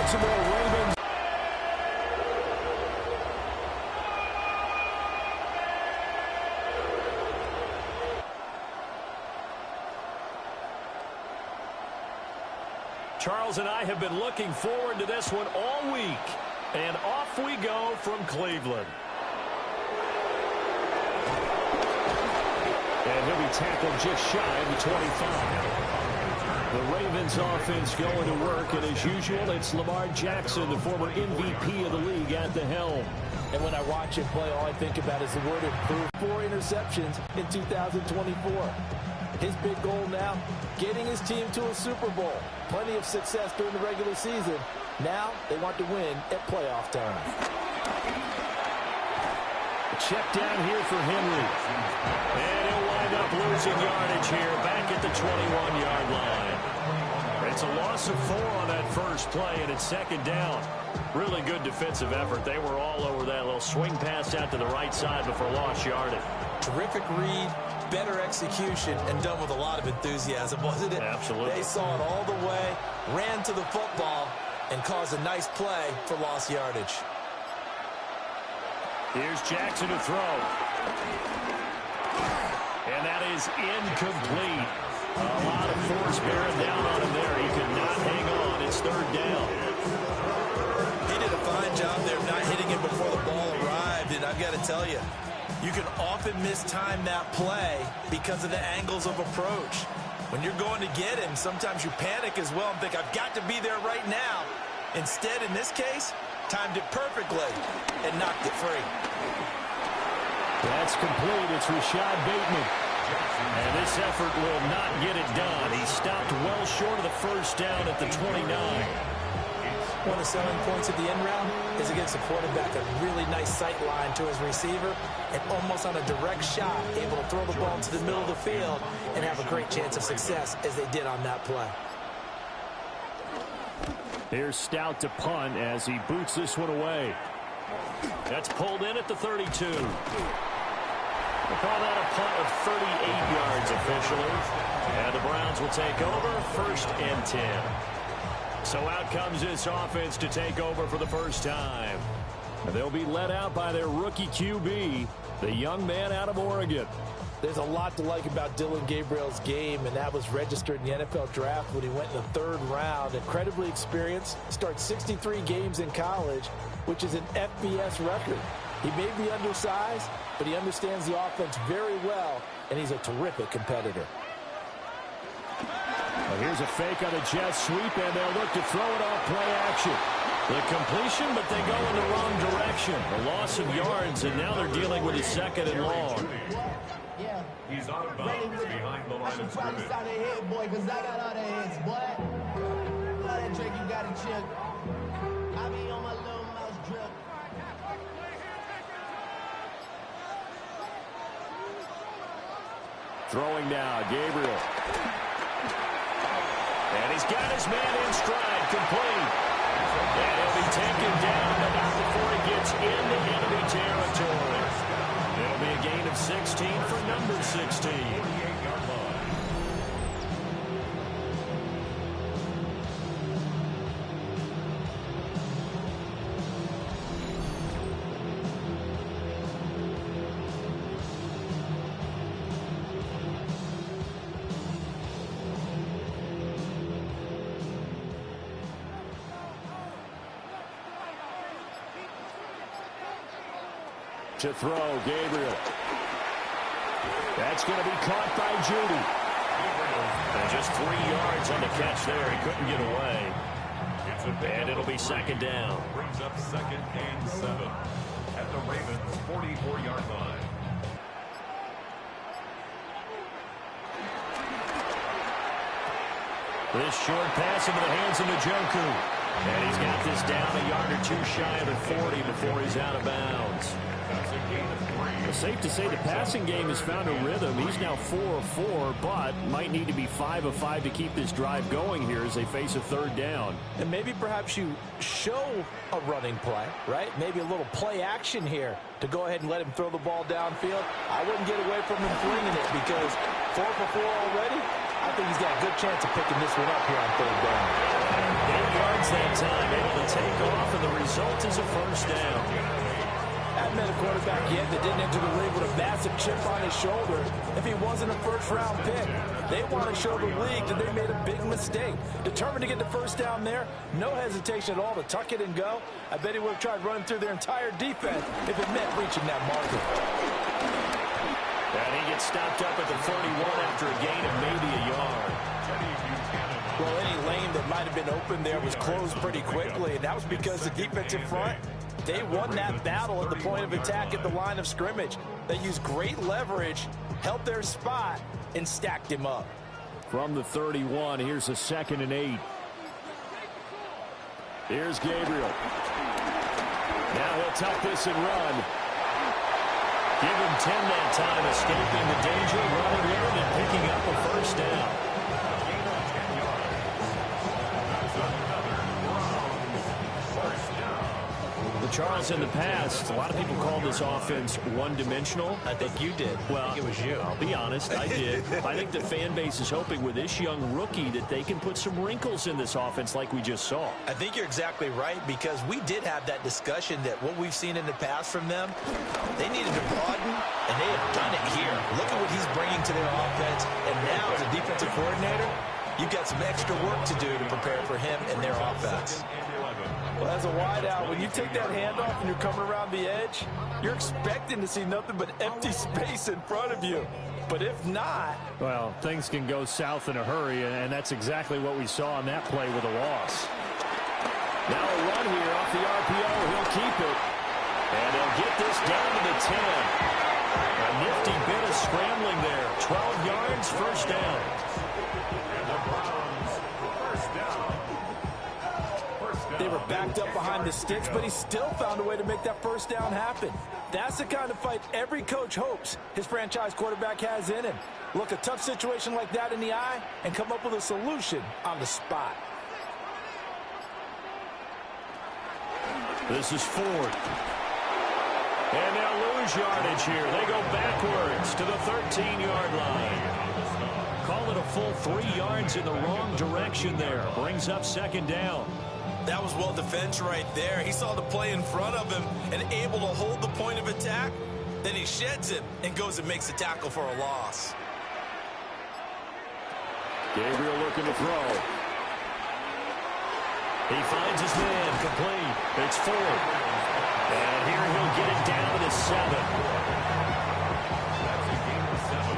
Baltimore Ravens. Charles and I have been looking forward to this one all week. And off we go from Cleveland. And he'll be tackled just shy of the 25. The Ravens offense going to work, and as usual, it's Lamar Jackson, the former MVP of the league, at the helm. And when I watch him play, all I think about is the word improve. 4 interceptions in 2024. His big goal now, getting his team to a Super Bowl. Plenty of success during the regular season. Now they want to win at playoff time. Check down here for Henry. And he'll wind up losing yardage here back at the 21-yard line. It's a loss of 4 on that first play, and it's second down. Really good defensive effort. They were all over that little swing pass out to the right side before lost yardage. Terrific read, better execution, and done with a lot of enthusiasm, wasn't it? Absolutely. They saw it all the way, ran to the football, and caused a nice play for lost yardage. Here's Jackson to throw. And that is incomplete. A lot of force bearing down on him there. He could not hang on. It's third down. He did a fine job there of not hitting him before the ball arrived. And I've got to tell you, you can often mistime that play because of the angles of approach. When you're going to get him, sometimes you panic as well and think, I've got to be there right now. Instead, in this case, timed it perfectly and knocked it free. That's complete. It's Rashad Bateman. And this effort will not get it done. He stopped well short of the first down at the 29. One of the selling points of the end round is against the quarterback, a really nice sight line to his receiver, and almost on a direct shot, able to throw the ball into the middle of the field and have a great chance of success as they did on that play. Here's Stout to punt as he boots this one away. That's pulled in at the 32. We'll call that a punt of 38 yards officially. And the Browns will take over, 1st and 10. So out comes this offense to take over for the first time. And they'll be led out by their rookie QB, the young man out of Oregon. There's a lot to like about Dillon Gabriel's game, and that was registered in the NFL draft when he went in the 3rd round. Incredibly experienced, starts 63 games in college, which is an FBS record. He may be undersized, but he understands the offense very well, and he's a terrific competitor. Well, here's a fake on a jet sweep, and they'll look to throw it off play action. The completion, but they go in the wrong direction. A loss of yards, and now they're dealing with a 2nd and long. Yeah. He's out of bounds behind the line of scrimmage. I should head, boy, because I got all the hits, boy. All that drink you got to chill. I be on my little mouse drip. Throwing now, Gabriel. And he's got his man in stride, complete. And he'll be taken down, but not before he gets into enemy territory. It'll be a gain of 16 for number 16. To throw, Gabriel. That's going to be caught by Judy. And just 3 yards on the catch there. He couldn't get away. And it'll be 2nd down. Brings up 2nd and 7 at the Ravens' 44-yard line. This short pass into the hands of Njoku. And he's got this down a yard or 2 shy of the 40 before he's out of bounds. It's safe to say the passing game has found a rhythm. He's now 4 of 4, but might need to be 5 of 5 to keep this drive going here as they face a 3rd down. And maybe perhaps you show a running play, right? Maybe a little play action here to go ahead and let him throw the ball downfield. I wouldn't get away from him flinging it because 4 for 4 already. I think he's got a good chance of picking this one up here on 3rd down. 8 yards that time, able to result is a first down. I haven't met a quarterback yet that didn't enter the league with a massive chip on his shoulder if he wasn't a first-round pick. They want to show the league that they made a big mistake. Determined to get the first down there, no hesitation at all to tuck it and go. I bet he would have tried running through their entire defense if it meant reaching that marker. And he gets stopped up at the 31 after a gain of maybe a yard. Well, any lane that might have been open there was closed pretty quickly, and that was because the defensive front, they won that battle at the point of attack at the line of scrimmage. They used great leverage, held their spot, and stacked him up. From the 31, here's a 2nd and 8. Here's Gabriel. Now he'll tuck this and run. Give him 10 that time, escaping the danger, running with it, and picking up a first down. Charles, in the past, a lot of people call this offense one-dimensional. I think you did. Well, I think it was you. I'll be honest, I did. I think the fan base is hoping with this young rookie that they can put some wrinkles in this offense like we just saw. I think you're exactly right, because we did have that discussion that what we've seen in the past from them, they needed to broaden, and they have done it here. Look at what he's bringing to their offense, and now as a defensive coordinator, you've got some extra work to do to prepare for him and their offense. Well, as a wideout, when you take that handoff and you're coming around the edge, you're expecting to see nothing but empty space in front of you. But if not... Well, things can go south in a hurry, and that's exactly what we saw on that play with a loss. Now a run here off the RPO. He'll keep it. And he'll get this down to the 10. A nifty bit of scrambling there. 12 yards, first down. They were backed up behind the sticks, but he still found a way to make that first down happen. That's the kind of fight every coach hopes his franchise quarterback has in him. Look a tough situation like that in the eye and come up with a solution on the spot. This is Ford. And they'll lose yardage here. They go backwards to the 13-yard line. Call it a full 3 yards in the wrong direction there. Brings up second down. That was well defense right there. He saw the play in front of him and able to hold the point of attack. Then he sheds it and goes and makes a tackle for a loss. Gabriel looking to throw. He finds his man complete. It's Ford. And here he'll get it down to the 7. That's a gain of 7.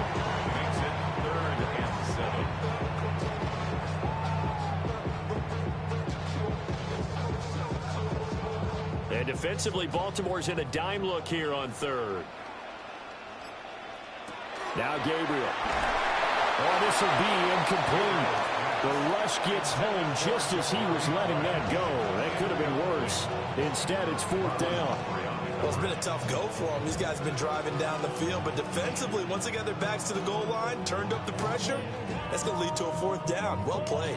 Makes it 3rd and 7. And defensively, Baltimore's in a dime look here on 3rd. Now Gabriel. Oh, this will be incomplete. The rush gets home just as he was letting that go. That could have been worse. Instead, it's 4th down. Well, it's been a tough go for them. These guys have been driving down the field, but defensively, once they got their backs to the goal line, turned up the pressure, that's going to lead to a 4th down. Well played.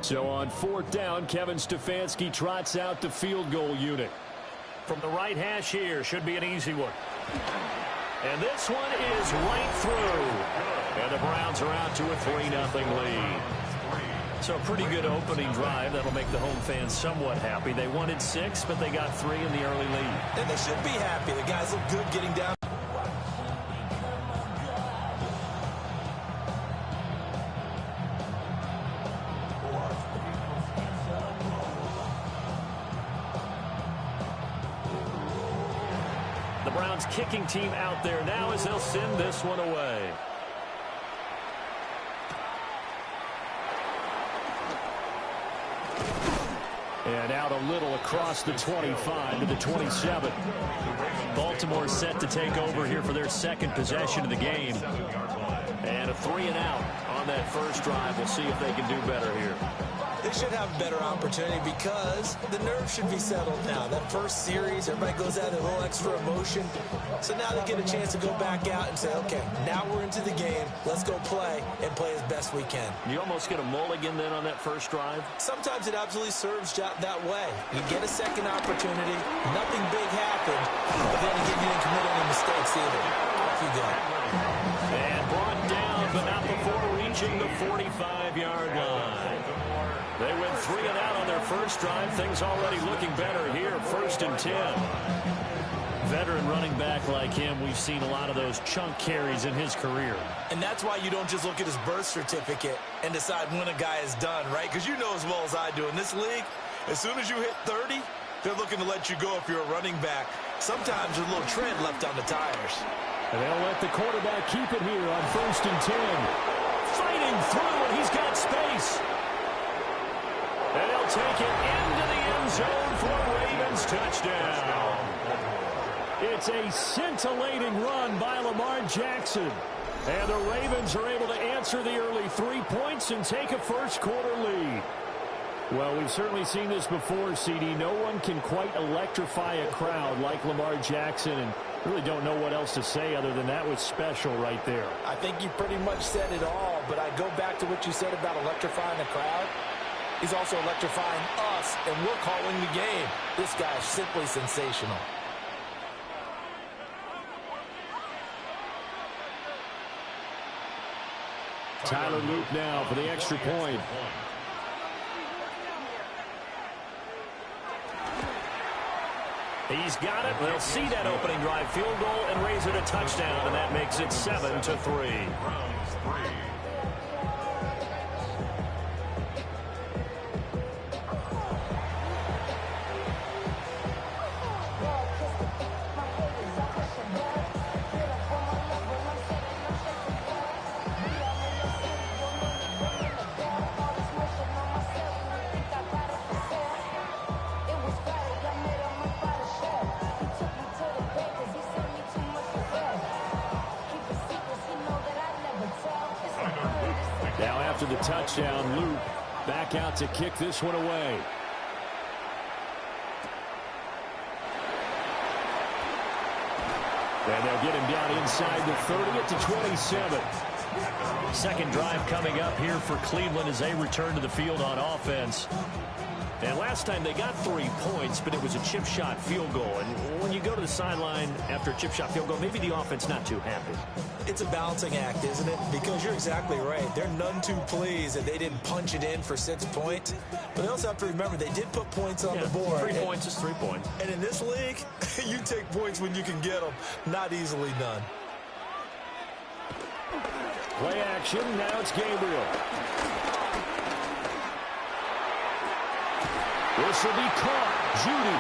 So on 4th down, Kevin Stefanski trots out the field goal unit. From the right hash here, should be an easy one. And this one is right through. And the Browns are out to a 3-0 lead. So a pretty good opening drive. That'll make the home fans somewhat happy. They wanted 6, but they got 3 in the early lead. And they should be happy. The guys look good getting down. The Browns kicking team out there now as they'll send this one away. And out a little across the 25 to the 27. Baltimore set to take over here for their 2nd possession of the game. And a 3-and-out on that first drive. We'll see if they can do better here. They should have a better opportunity because the nerves should be settled now. That first series, everybody goes out a little extra emotion. So now they get a chance to go back out and say, okay, now we're into the game. Let's go play and play as best we can. You almost get a mulligan then on that first drive? Sometimes it absolutely serves that way. You get a second opportunity. Nothing big happened. But then again, you didn't commit any mistakes either. Off you go. And brought down, but not before reaching the 45-yard line. They went 3 and out on their first drive. Things already looking better here. 1st and 10. Veteran running back like him, we've seen a lot of those chunk carries in his career. And that's why you don't just look at his birth certificate and decide when a guy is done, right? Because you know as well as I do, in this league, as soon as you hit 30, they're looking to let you go if you're a running back. Sometimes there's a little tread left on the tires. And they'll let the quarterback keep it here on 1st and 10. Fighting through, and he's got space. And he'll take it into the end zone for a Ravens touchdown. It's a scintillating run by Lamar Jackson. And the Ravens are able to answer the early 3 points and take a first-quarter lead. Well, we've certainly seen this before, CD. No one can quite electrify a crowd like Lamar Jackson, and really don't know what else to say other than that was special right there. I think you pretty much said it all, but I go back to what you said about electrifying the crowd. He's also electrifying us, and we're calling the game. This guy's simply sensational. Tyler Luke now for the extra point. He's got it. They'll see that opening drive field goal and raise it a touchdown, and that makes it 7-3. Now after the touchdown, Luke back out to kick this one away. And they'll get him down inside the 30 at the 27. Second drive coming up here for Cleveland as they return to the field on offense. And last time they got 3 points, but it was a chip shot field goal. And when you go to the sideline after a chip shot field goal, maybe the offense not too happy. It's a balancing act, isn't it? Because you're exactly right. They're none too pleased that they didn't punch it in for 6 points. But they also have to remember they did put points on the board. 3 points is 3 points. And in this league, you take points when you can get them. Not easily done. Play action. Now it's Gabriel. This will be caught. Judy.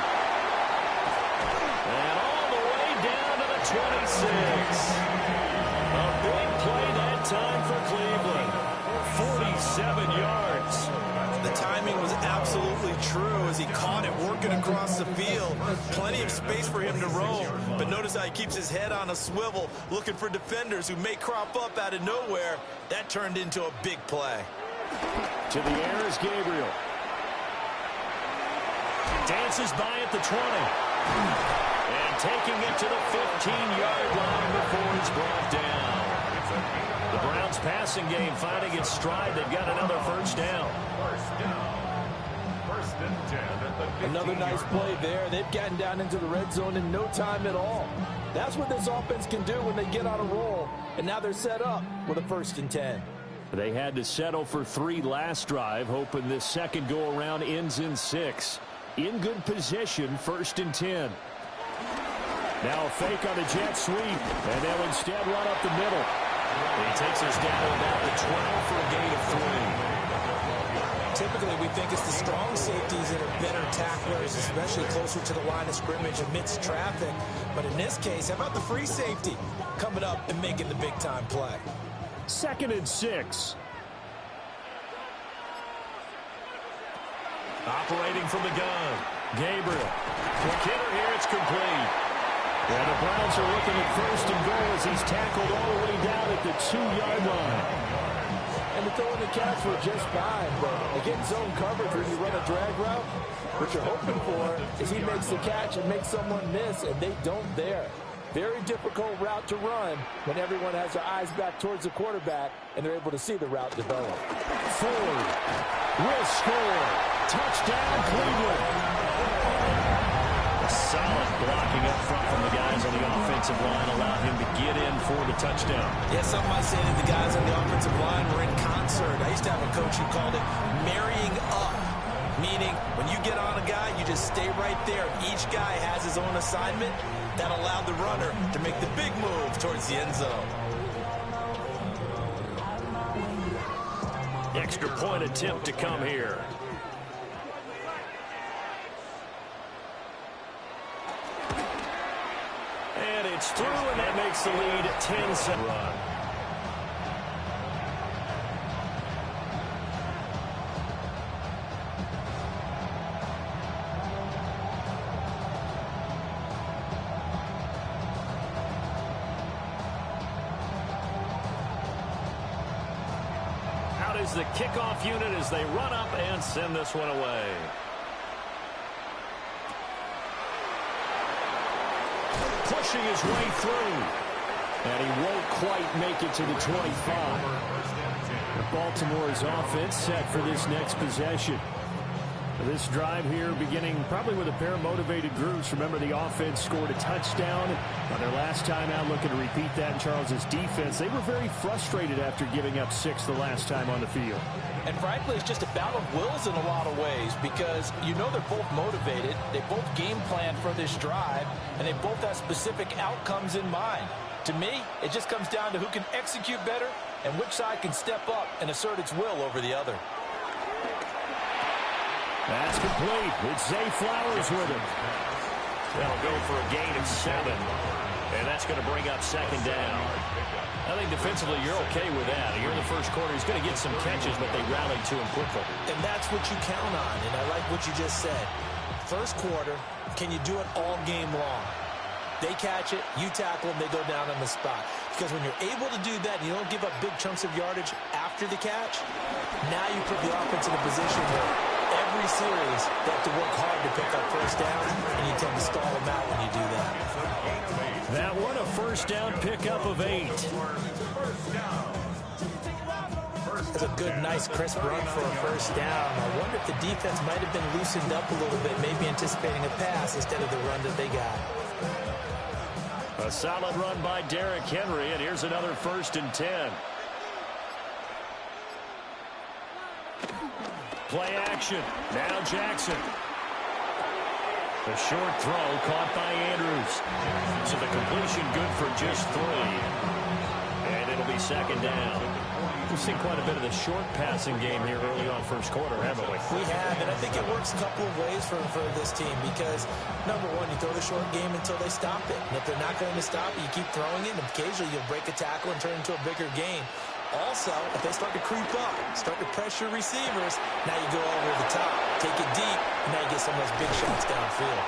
And all the way down to the 26. A big play that time for Cleveland. 47 yards. The timing was absolutely true as he caught it working across the field. Plenty of space for him to roam. But notice how he keeps his head on a swivel, looking for defenders who may crop up out of nowhere. That turned into a big play. To the air is Gabriel. Dances by at the 20. And taking it to the 15-yard line before it's brought down. The Browns passing game finding its stride. They've got another first down. First and 10 at the 15. Another nice play there. They've gotten down into the red zone in no time at all. That's what this offense can do when they get on a roll. And now they're set up with a 1st and 10. They had to settle for 3 last drive, hoping this second go-around ends in 6. In good position, 1st and 10. Now a fake on the jet sweep, and they'll instead run up the middle. He takes us down to about the 12 for a gain of 3. Typically, we think it's the strong safeties that are better tacklers, especially closer to the line of scrimmage amidst traffic. But in this case, how about the free safety coming up and making the big-time play? 2nd and 6. Operating from the gun. Gabriel. Quick hitter here. It's complete. And the Browns are looking at 1st and goal as he's tackled all the way down at the 2-yard line. And the throw and the catch were just fine, but against zone coverage when you run a drag route, what you're hoping for is he makes the catch and makes someone miss, and they don't there. Very difficult route to run when everyone has their eyes back towards the quarterback and they're able to see the route develop. Ford will score. Touchdown, Cleveland. A solid blocking up front from the guys on the offensive line allowed him to get in for the touchdown. Yeah, some might say that the guys on the offensive line were in concert. I used used to have a coach who called it marrying up, meaning when you get on a guy, you just stay right there. Each guy has his own assignment. That allowed the runner to make the big move towards the end zone. Extra point attempt to come here. And it's through, and that makes the lead 10-7 run. Out is the kickoff unit as they run up and send this one away. Pushing his way through. And he won't quite make it to the 25. Baltimore's offense set for this next possession. This drive here beginning probably with a pair of motivated groups. Remember, the offense scored a touchdown on their last time out. Looking to repeat that in Charles's defense. They were very frustrated after giving up 6 the last time on the field. And frankly, it's just a battle of wills in a lot of ways because you know they're both motivated. They both game plan for this drive, and they both have specific outcomes in mind. To me, it just comes down to who can execute better and which side can step up and assert its will over the other. That's complete. It's Zay Flowers with him. That'll go for a gain of 7. And that's going to bring up second down. I think defensively you're okay with that. Here in the first quarter, he's going to get some catches, but they rallied to him quickly. And that's what you count on, and I like what you just said. First quarter, can you do it all game long? They catch it, you tackle them, they go down on the spot. Because when you're able to do that and you don't give up big chunks of yardage after the catch, now you put the offense in a position where every series they have to work hard to pick up first downs, and you tend to stall them out when you do that. That one a first down pickup of 8. That's a good, nice, crisp run for a first down. I wonder if the defense might have been loosened up a little bit, maybe anticipating a pass instead of the run that they got. A solid run by Derrick Henry, and here's another 1st and 10. Play action. Now Jackson. The short throw caught by Andrews. So the completion good for just 3. And it'll be second down. We've seen quite a bit of the short passing game here early on first quarter, haven't we? We have, and I think it works a couple of ways for this team because, number one, you throw the short game until they stop it. And if they're not going to stop it, you keep throwing it, and occasionally you'll break a tackle and turn it into a bigger gain. Also, if they start to creep up, start to pressure receivers, now you go over the top, take it deep, and now you get some of those big shots downfield.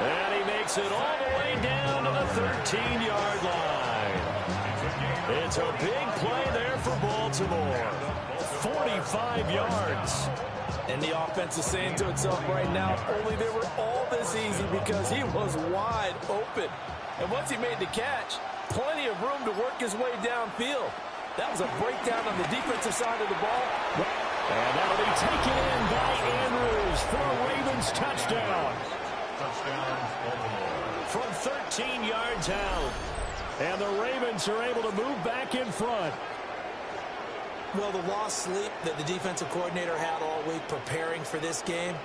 And he makes it all the way down to the 13-yard line. It's a big play there for Baltimore. 45 yards. And the offense is saying to itself right now, if only they were all this easy because he was wide open. And once he made the catch, plenty of room to work his way downfield. That was a breakdown on the defensive side of the ball. And that'll be taken in by Andrews for a Ravens touchdown. From 13 yards out. And the Ravens are able to move back in front. Well, the lost sleep that the defensive coordinator had all week preparing for this game,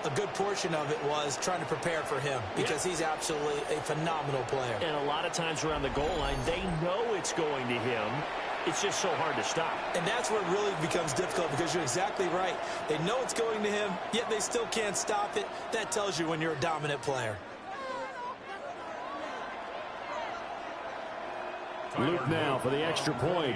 a good portion of it was trying to prepare for him because he's absolutely a phenomenal player. And a lot of times around the goal line, they know it's going to him. It's just so hard to stop. And that's where it really becomes difficult because you're exactly right. They know it's going to him, yet they still can't stop it. That tells you when you're a dominant player. Luke now for the extra point.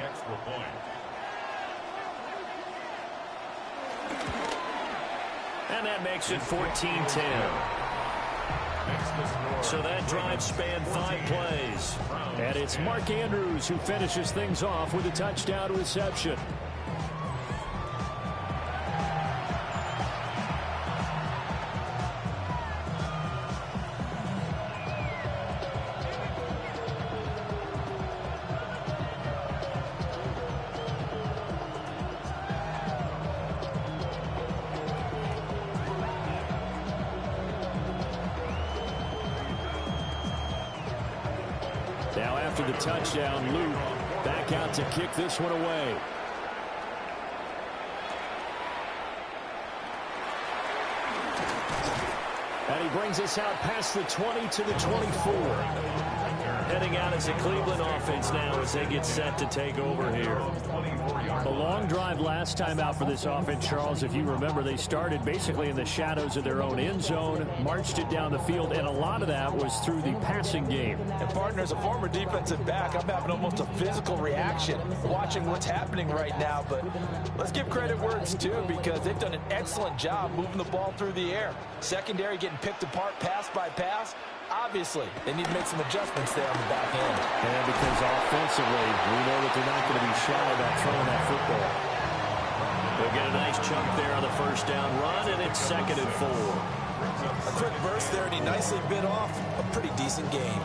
And that makes it 14-10. So that drive spanned 5 plays. And it's Mark Andrews who finishes things off with a touchdown reception. Now after the touchdown, Luke back out to kick this one away. And he brings us out past the 20 to the 24. Heading out as a Cleveland offense now as they get set to take over here. A long drive last time out for this offense, Charles. If you remember, they started basically in the shadows of their own end zone, marched it down the field, and a lot of that was through the passing game. And partner, as a former defensive back, I'm having almost a physical reaction watching what's happening right now. But let's give credit where it's due, because they've done an excellent job moving the ball through the air. Secondary getting picked apart pass by pass. Obviously, they need to make some adjustments there on the back end. And because offensively, we know that they're not going to be shy about throwing that football. They'll get a nice chunk there on the first down run, and it's 2nd and 4. A quick burst there, and he nicely bit off a pretty decent gain.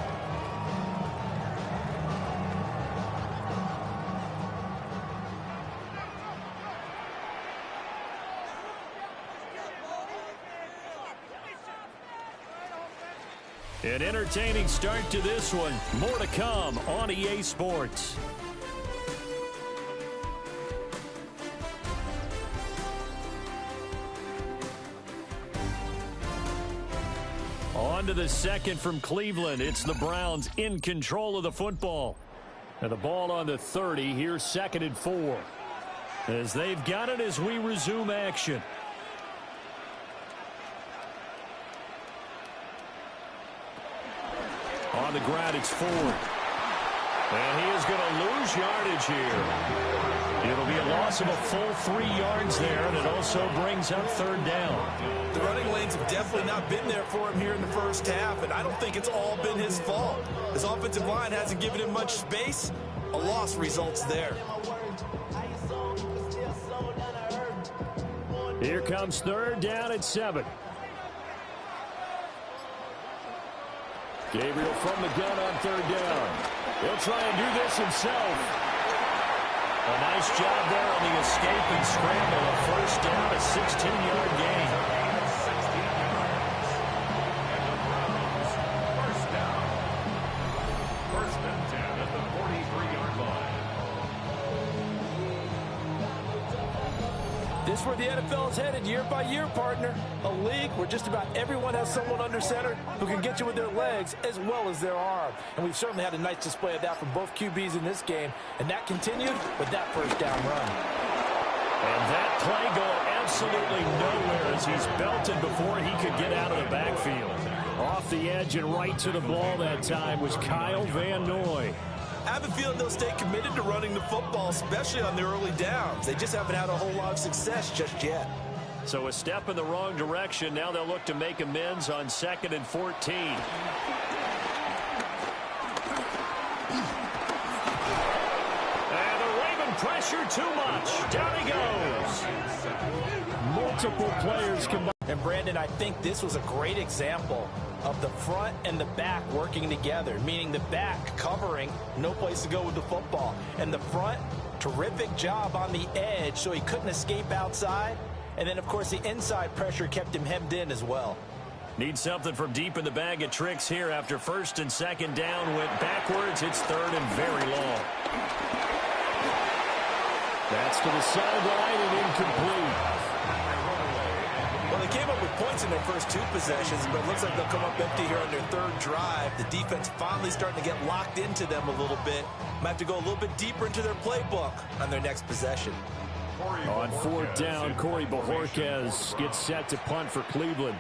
An entertaining start to this one. More to come on EA Sports. On to the second from Cleveland. It's the Browns in control of the football. And the ball on the 30. Here's 2nd and 4. As they've got it as we resume action. On the ground, it's Ford. And he is going to lose yardage here. It'll be a loss of a full 3 yards there, and it also brings up 3rd down. The running lanes have definitely not been there for him here in the first half, and I don't think it's all been his fault. His offensive line hasn't given him much space. A loss results there. Here comes 3rd down at 7. Gabriel from the gun on 3rd down. He'll try and do this himself. A nice job there on the escape and scramble. A 1st down, a 16-yard gain. 16 yards. And the Browns, 1st down. 1st and 10 at the 43-yard line. This is where the NFL is headed year by year, partner. A league where just about everyone has someone under center who can get you with their legs as well as their arm. And we've certainly had a nice display of that from both QBs in this game. And that continued with that 1st down run. And that play going absolutely nowhere as he's belted before he could get out of the backfield. Off the edge and right to the ball that time was Kyle Van Noy. I have a feeling they'll stay committed to running the football, especially on the early downs. They just haven't had a whole lot of success just yet. So a step in the wrong direction. Now they'll look to make amends on 2nd and 14. And the Raven pressure too much. Down he goes. Multiple players combined. And Brandon, I think this was a great example of the front and the back working together, meaning the back covering, no place to go with the football. And the front, terrific job on the edge so he couldn't escape outside. And then, of course, the inside pressure kept him hemmed in as well. Need something from deep in the bag of tricks here after 1st and 2nd down. Went backwards. It's 3rd and very long. That's to the sideline and incomplete. Well, they came up with points in their first 2 possessions, but it looks like they'll come up empty here on their 3rd drive. The defense finally starting to get locked into them a little bit. Might have to go a little bit deeper into their playbook on their next possession. On 4th down, Corey Bajorquez gets set to punt for Cleveland.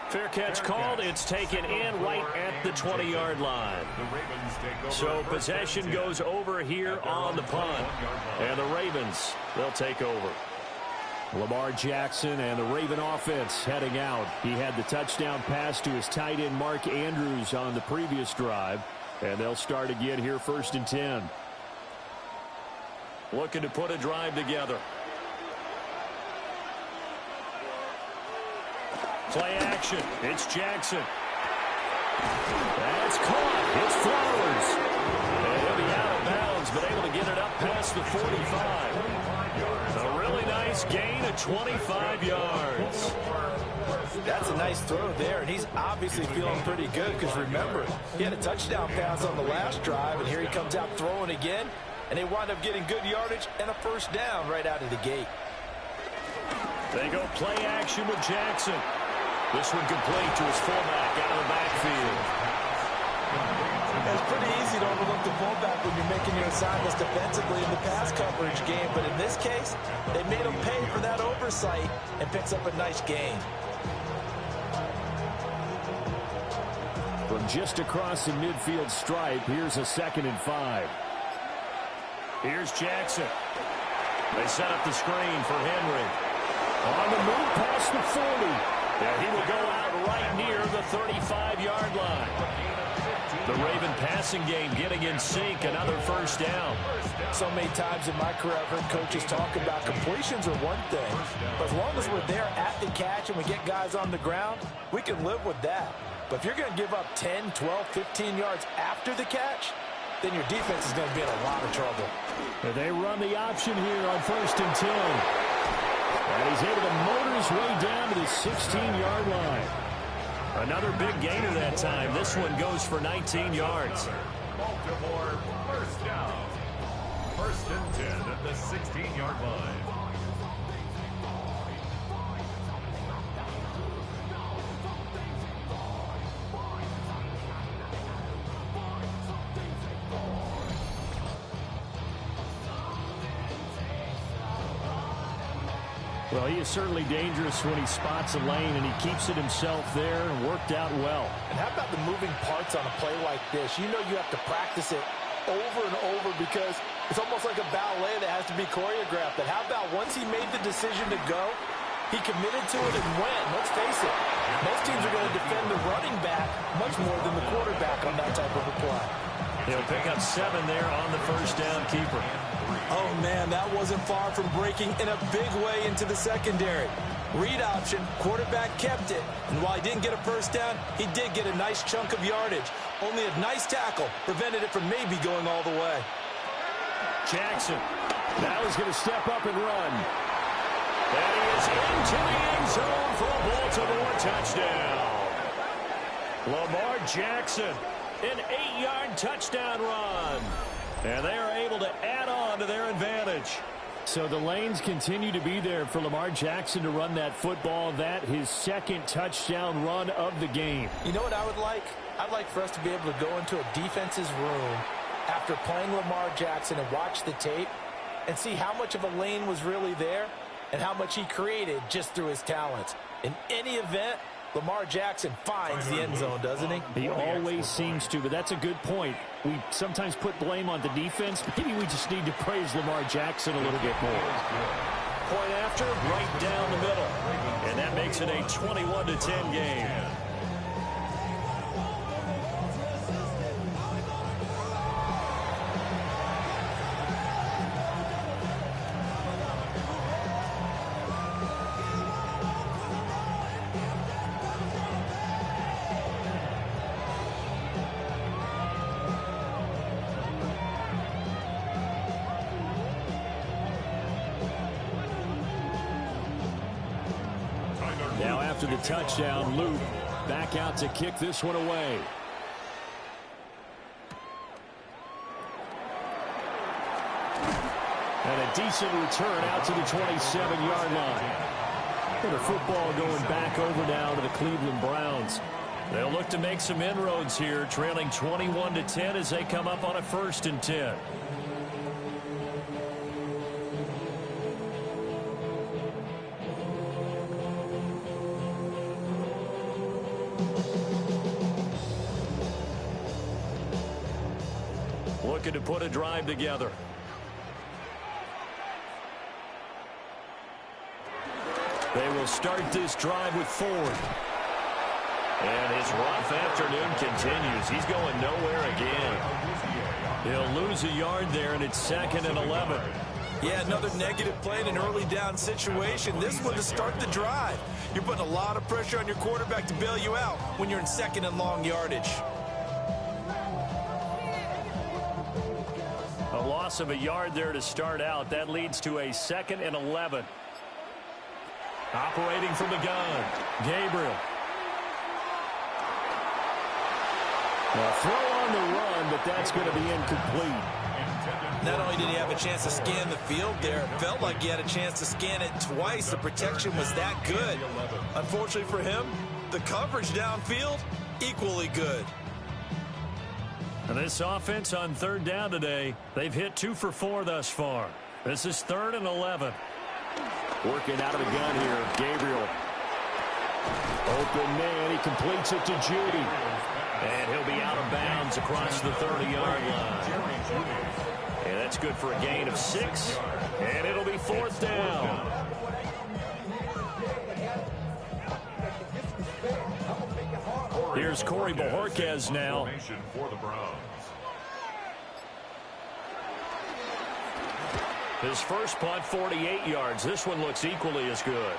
Fair catch called. It's taken in right at the 20-yard line. So possession goes over here on the punt. And the Ravens, they'll take over. Lamar Jackson and the Raven offense heading out. He had the touchdown pass to his tight end Mark Andrews on the previous drive. And they'll start again here 1st and 10. Looking to put a drive together. Play action. It's Jackson. That's caught. It's Flowers. And he'll be out of bounds, but able to get it up past the 45. A really nice gain of 25 yards. That's a nice throw there, and he's obviously feeling pretty good because, remember, he had a touchdown pass on the last drive, and here he comes out throwing again. and they wind up getting good yardage and a first down right out of the gate. They go play action with Jackson. This one complete to his fullback out of the backfield. It's pretty easy to overlook the fullback when you're making your assignments defensively in the pass coverage game, but in this case, they made him pay for that oversight and picks up a nice gain. From just across the midfield stripe, here's a 2nd and 5. Here's Jackson. They set up the screen for Henry. On the move past the 40. And he will go out right near the 35-yard line. The Raven passing game getting in sync, another first down. So many times in my career, I've heard coaches talk about completions are one thing, but as long as we're there at the catch and we get guys on the ground, we can live with that. But if you're going to give up 10, 12, 15 yards after the catch, then your defense is going to be in a lot of trouble. They run the option here on 1st and 10. And he's able to motor his way down to the 16-yard line. Another big gainer that time. This one goes for 19 yards. Baltimore, first down. 1st and 10 at the 16-yard line. Well, he is certainly dangerous when he spots a lane, and he keeps it himself there and worked out well. And how about the moving parts on a play like this? You know you have to practice it over and over because it's almost like a ballet that has to be choreographed. But how about once he made the decision to go, he committed to it and went. Let's face it, most teams are going to defend the running back much more than the quarterback on that type of a play. He'll pick up 7 there on the first down keeper. Oh, man, that wasn't far from breaking in a big way into the secondary. Read option, quarterback kept it. And while he didn't get a first down, he did get a nice chunk of yardage. Only a nice tackle prevented it from maybe going all the way. Jackson now is going to step up and run. And he is into the end zone for a Baltimore touchdown. Lamar Jackson, an 8-yard touchdown run. And they are able to add on to their advantage. So the lanes continue to be there for Lamar Jackson to run that football. That his 2nd touchdown run of the game. You know what I would like? I'd like for us to be able to go into a defense's room after playing Lamar Jackson and watch the tape and see how much of a lane was really there and how much he created just through his talents. In any event, Lamar Jackson finds the end zone, doesn't he? He always seems to, but that's a good point. We sometimes put blame on the defense. Maybe we just need to praise Lamar Jackson a little bit more. Point after, right down the middle. And that makes it a 21-10 game. Now after the touchdown, Luke back out to kick this one away. And a decent return out to the 27-yard line. And the football going back over now to the Cleveland Browns. They'll look to make some inroads here, trailing 21-10 as they come up on a 1st and 10. Looking to put a drive together. They will start this drive with Ford. And his rough afternoon continues. He's going nowhere again. He'll lose a yard there, and it's 2nd and 11. Yeah, another negative play in an early down situation. This one to start the drive. You're putting a lot of pressure on your quarterback to bail you out when you're in 2nd and long yardage. A loss of a yard there to start out. That leads to a 2nd and 11. Operating from the gun, Gabriel. A throw on the run, but that's going to be incomplete. Not only did he have a chance to scan the field there, it felt like he had a chance to scan it twice. The protection was that good. Unfortunately for him, the coverage downfield, equally good. And this offense on third down today, they've hit 2 for 4 thus far. This is 3rd and 11. Working out of the gun here, Gabriel. Open man, he completes it to Judy. And he'll be out of bounds across the 30-yard line. And that's good for a gain of 6. And it'll be 4th down. Here's Corey Bojorquez now. For the Browns. His first punt, 48 yards. This one looks equally as good.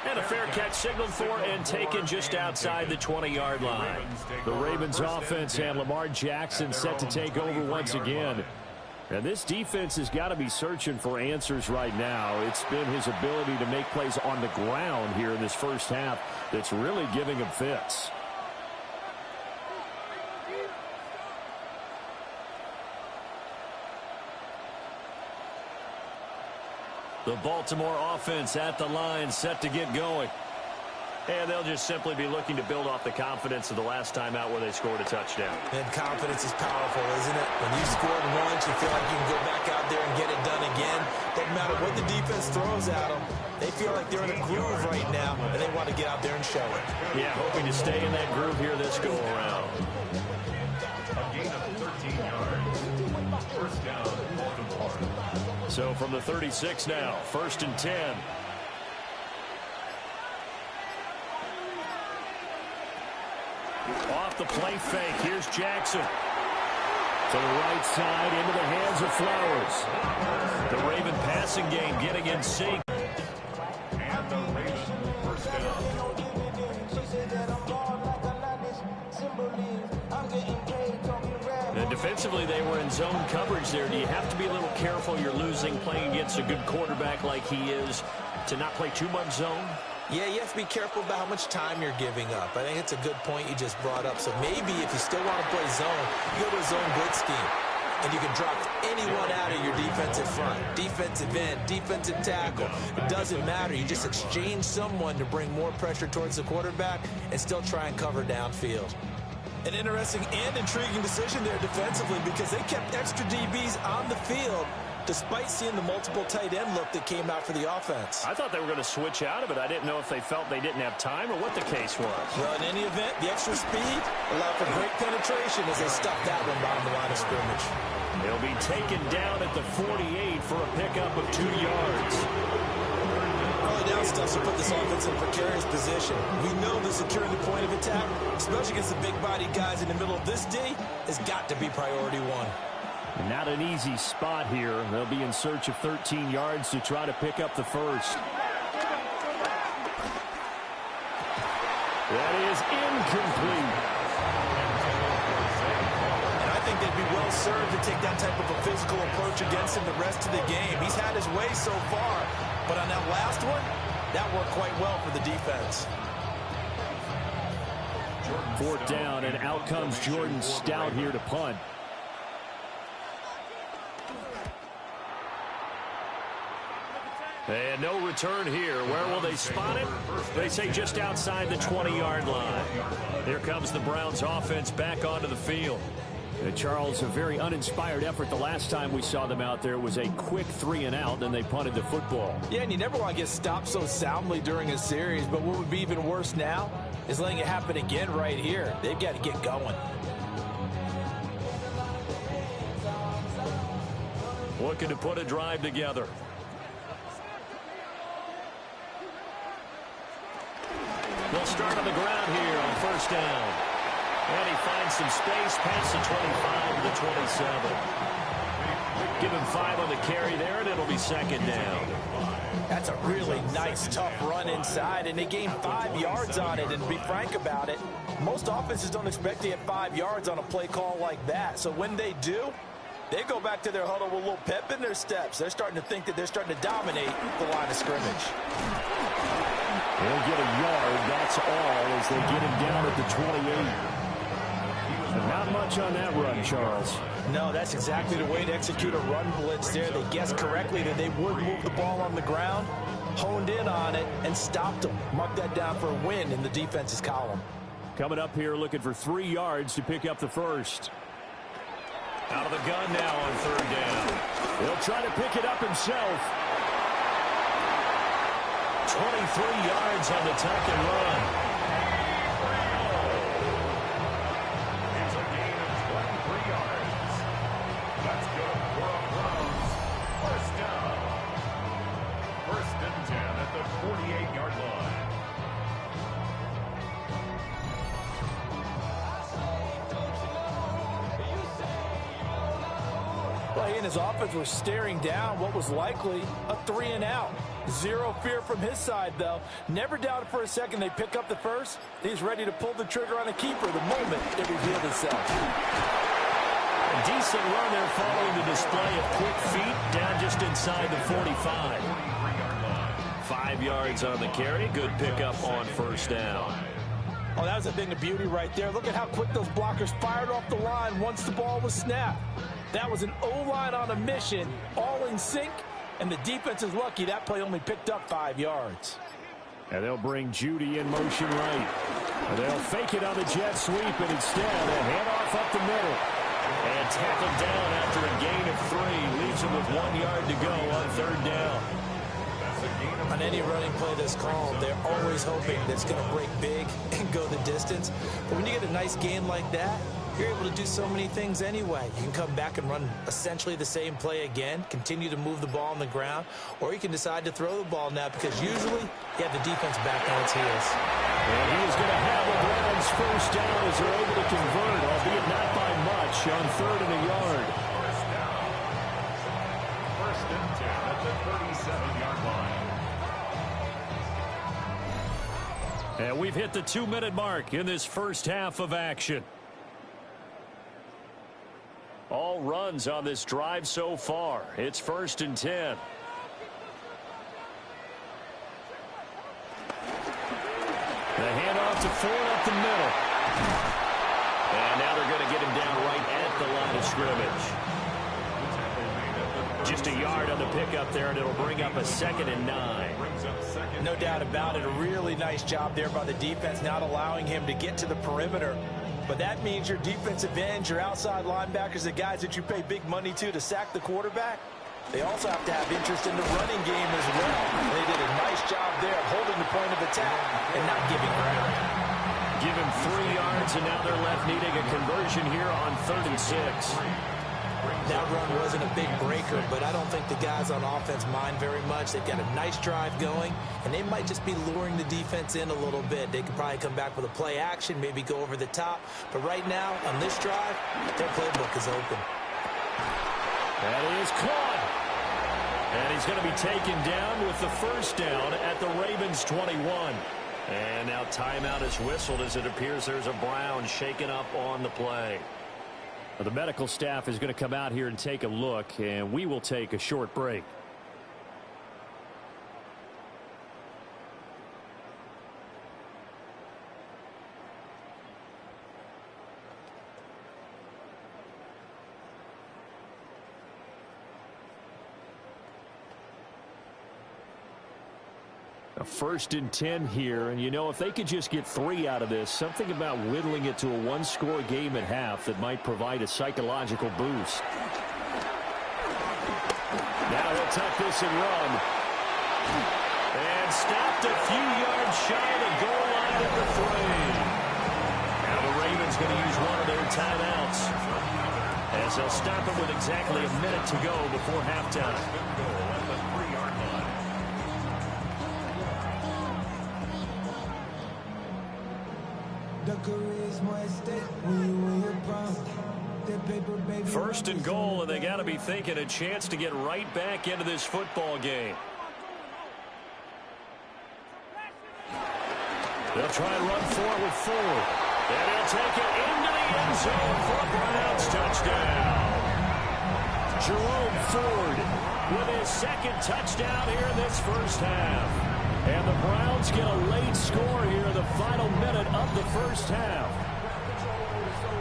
And a fair catch signaled for and taken just outside the 20-yard line. The Ravens offense and Lamar Jackson set to take over once again. And this defense has got to be searching for answers right now. It's been his ability to make plays on the ground here in this first half that's really giving him fits. The Baltimore offense at the line, set to get going. And they'll just simply be looking to build off the confidence of the last time out where they scored a touchdown. And confidence is powerful, isn't it? When you scored once, you feel like you can go back out there and get it done again. Doesn't matter what the defense throws at them. They feel like they're in a groove right now, and they want to get out there and show it. Yeah, hoping to stay in that groove here this go-around. A gain of 13 yards. First down, Baltimore. So from the 36 now, 1st and 10. Off the play fake, here's Jackson. To the right side, into the hands of Flowers. The Raven passing game getting in sync. And the Ravens first down. And defensively, they were in zone coverage there. Do you have to be a little careful? You're losing, playing against a good quarterback like he is, to not play too much zone? Yeah, you have to be careful about how much time you're giving up. I think it's a good point you just brought up. So maybe if you still want to play zone, you go to a zone blitz scheme. And you can drop anyone out of your defensive front. Defensive end, defensive tackle. It doesn't matter. You just exchange someone to bring more pressure towards the quarterback and still try and cover downfield. An interesting and intriguing decision there defensively because they kept extra DBs on the field despite seeing the multiple tight end look that came out for the offense. I thought they were going to switch out of it. I didn't know if they felt they didn't have time or what the case was. Well, in any event, the extra speed allowed for great penetration as they stuffed that one behind the line of scrimmage. He'll be taken down at the 48 for a pickup of 2 yards. Early down stuffs will put this offense in a precarious position. We know the securing the point of attack, especially against the big-bodied guys in the middle of this D, has got to be priority one. Not an easy spot here. They'll be in search of 13 yards to try to pick up the first. That is incomplete. And I think they'd be well served to take that type of a physical approach against him the rest of the game. He's had his way so far, but on that last one, that worked quite well for the defense. 4th down, and out comes Jordan Stout here to punt. And no return here. Where will they spot it? They say just outside the 20-yard line. Here comes the Browns offense back onto the field. Charles, a very uninspired effort. The last time we saw them out there was a quick 3 and out, then they punted the football. Yeah, and you never want to get stopped so soundly during a series, but what would be even worse now is letting it happen again right here. They've got to get going. Looking to put a drive together. They'll start on the ground here on 1st down. And he finds some space past the 25 to the 27. Give him 5 on the carry there, and it'll be 2nd down. That's a really nice, tough run inside, and they gained 5 yards on it. And to be frank about it, most offenses don't expect to get 5 yards on a play call like that. So when they do, they go back to their huddle with a little pep in their steps. They're starting to think that they're starting to dominate the line of scrimmage. They'll get a yard, that's all, as they get him down at the 28. And not much on that run, Charles. No, that's exactly the way to execute a run blitz there. They guessed correctly that they would move the ball on the ground, honed in on it, and stopped them. Mark that down for a win in the defense's column. Coming up here looking for 3 yards to pick up the first. Out of the gun now on 3rd down. He'll try to pick it up himself. 23 yards on the tuck and run. It's a gain of 23 yards. That's good for a Browns. First down. 1st and 10 at the 48-yard line. Well, he and his offense were staring down what was likely a 3-and-out. Zero fear from his side, though. Never doubted for a second they'd pick up the first. He's ready to pull the trigger on a keeper the moment it revealed itself. A decent run there following the display of quick feet down just inside the 45. 5 yards on the carry. Good pickup on 1st down. Oh, that was a thing of beauty right there. Look at how quick those blockers fired off the line once the ball was snapped. That was an O-line on a mission, all in sync, and the defense is lucky that play only picked up 5 yards. And they'll bring Judy in motion right. And they'll fake it on the jet sweep, and instead a handoff up the middle. And tackled down after a gain of 3. Leaves him with 1 yard to go on 3rd down. On any running play that's called, they're always hoping that it's going to break big and go the distance. But when you get a nice gain like that, you're able to do so many things anyway. You can come back and run essentially the same play again, continue to move the ball on the ground, or you can decide to throw the ball now because usually you have the defense back on its heels. And he is going to have the Browns first down as they're able to convert, albeit not by much, on 3rd and a yard. First down. 1st and 10 at the 37-yard line. And we've hit the 2-minute mark in this first half of action. All runs on this drive so far. It's 1st and 10. The handoff to Ford up the middle. And now they're going to get him down right at the line of scrimmage. Just a yard on the pickup there, and it'll bring up a 2nd and 9. No doubt about it. A really nice job there by the defense, not allowing him to get to the perimeter. But that means your defensive ends, your outside linebackers, the guys that you pay big money to sack the quarterback, they also have to have interest in the running game as well. They did a nice job there of holding the point of attack and not giving ground. Give him 3 yards, and now they're left needing a conversion here on 3rd and 6. That run wasn't a big breaker, but I don't think the guys on offense mind very much. They've got a nice drive going, and they might just be luring the defense in a little bit. They could probably come back with a play action, maybe go over the top. But right now, on this drive, their playbook is open. That is caught. And he's going to be taken down with the first down at the Ravens 21. And now timeout is whistled as it appears there's a Brown shaken up on the play. The medical staff is going to come out here and take a look, and we will take a short break. A 1st and 10 here, and you know, if they could just get 3 out of this, something about whittling it to a 1-score game at half that might provide a psychological boost. Now he'll tuck this and run. And stopped a few yards shy of the goal line at the 3. Now the Ravens going to use one of their timeouts, as they'll stop it with exactly a minute to go before halftime. First and goal, and they got to be thinking a chance to get right back into this football game. They'll try and run forward with Ford. And he'll take it into the end zone for a Browns touchdown. Jerome Ford with his 2nd touchdown here in this first half. And the Browns get a late score here in the final minute of the first half.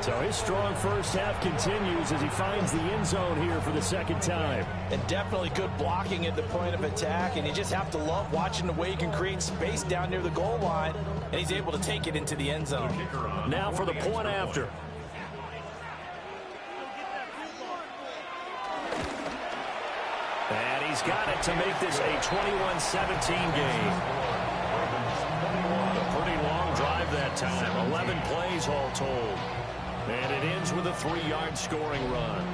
So his strong first half continues as he finds the end zone here for the second time. And definitely good blocking at the point of attack, and you just have to love watching the way he can create space down near the goal line, and he's able to take it into the end zone. Now for the point after. And he's got it to make this a 21-17 game. A pretty long drive that time. 11 plays all told. And it ends with a 3-yard scoring run.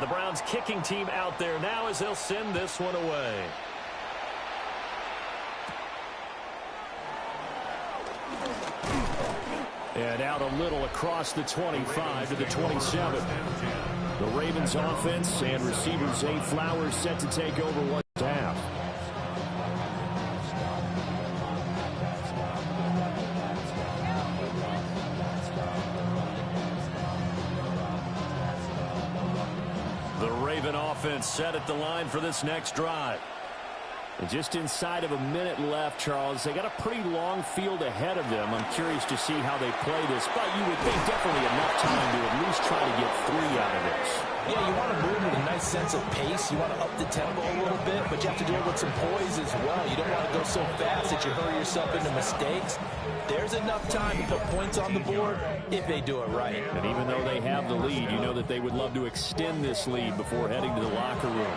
The Browns kicking team out there now as they'll send this one away. And out a little across the 25 to the 27. The Ravens offense and receiver Zay Flowers set to take over one half. The Raven offense set at the line for this next drive. And just inside of a minute left, Charles, they got a pretty long field ahead of them. I'm curious to see how they play this, but you would think definitely enough time to at least try to get 3 out of this. Yeah, you want to move with a nice sense of pace. You want to up the tempo a little bit, but you have to do it with some poise as well. You don't want to go so fast that you hurry yourself into mistakes. There's enough time to put points on the board if they do it right. And even though they have the lead, you know that they would love to extend this lead before heading to the locker room.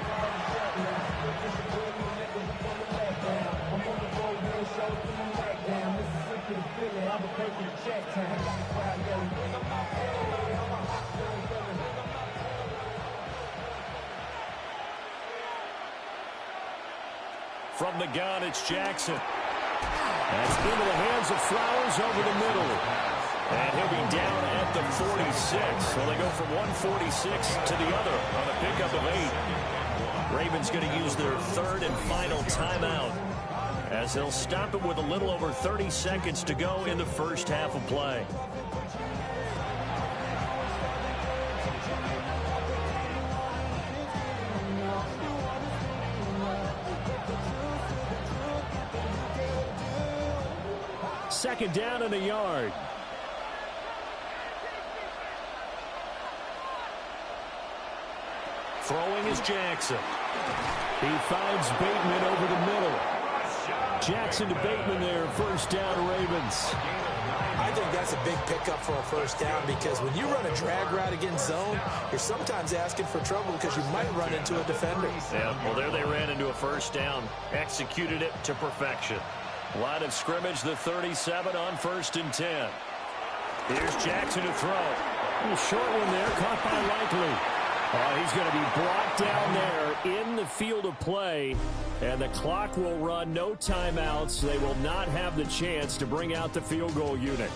From the gun, it's Jackson. That's into the hands of Flowers over the middle. And he'll be down at the 46. So they go from 146 to the other on a pickup of 8. Ravens going to use their third and final timeout as they'll stop it with a little over 30 seconds to go in the first half of play. Second down and a yard. Throwing is Jackson. He finds Bateman over the middle. Jackson to Bateman there, first down Ravens. I think that's a big pickup for a first down because when you run a drag route against zone, you're sometimes asking for trouble because you might run into a defender. Yeah, well, there they ran into a first down. Executed it to perfection. Line of scrimmage, the 37 on 1st and 10. Here's Jackson to throw. A little short one there, caught by Likely. Oh, he's going to be brought down there in the field of play, and the clock will run. No timeouts. They will not have the chance to bring out the field goal unit.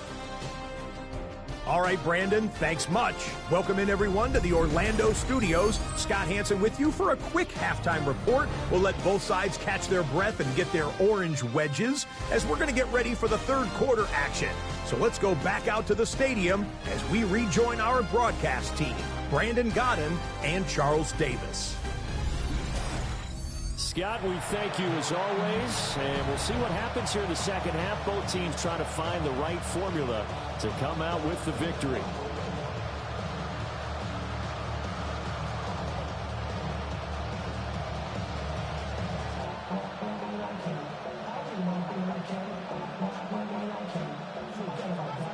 All right, Brandon, thanks much. Welcome in, everyone, to the Orlando studios. Scott Hansen with you for a quick halftime report. We'll let both sides catch their breath and get their orange wedges as we're going to get ready for the third quarter action. So let's go back out to the stadium as we rejoin our broadcast team, Brandon Godden and Charles Davis. Scott, we thank you as always, and we'll see what happens here in the second half. Both teams trying to find the right formula to come out with the victory.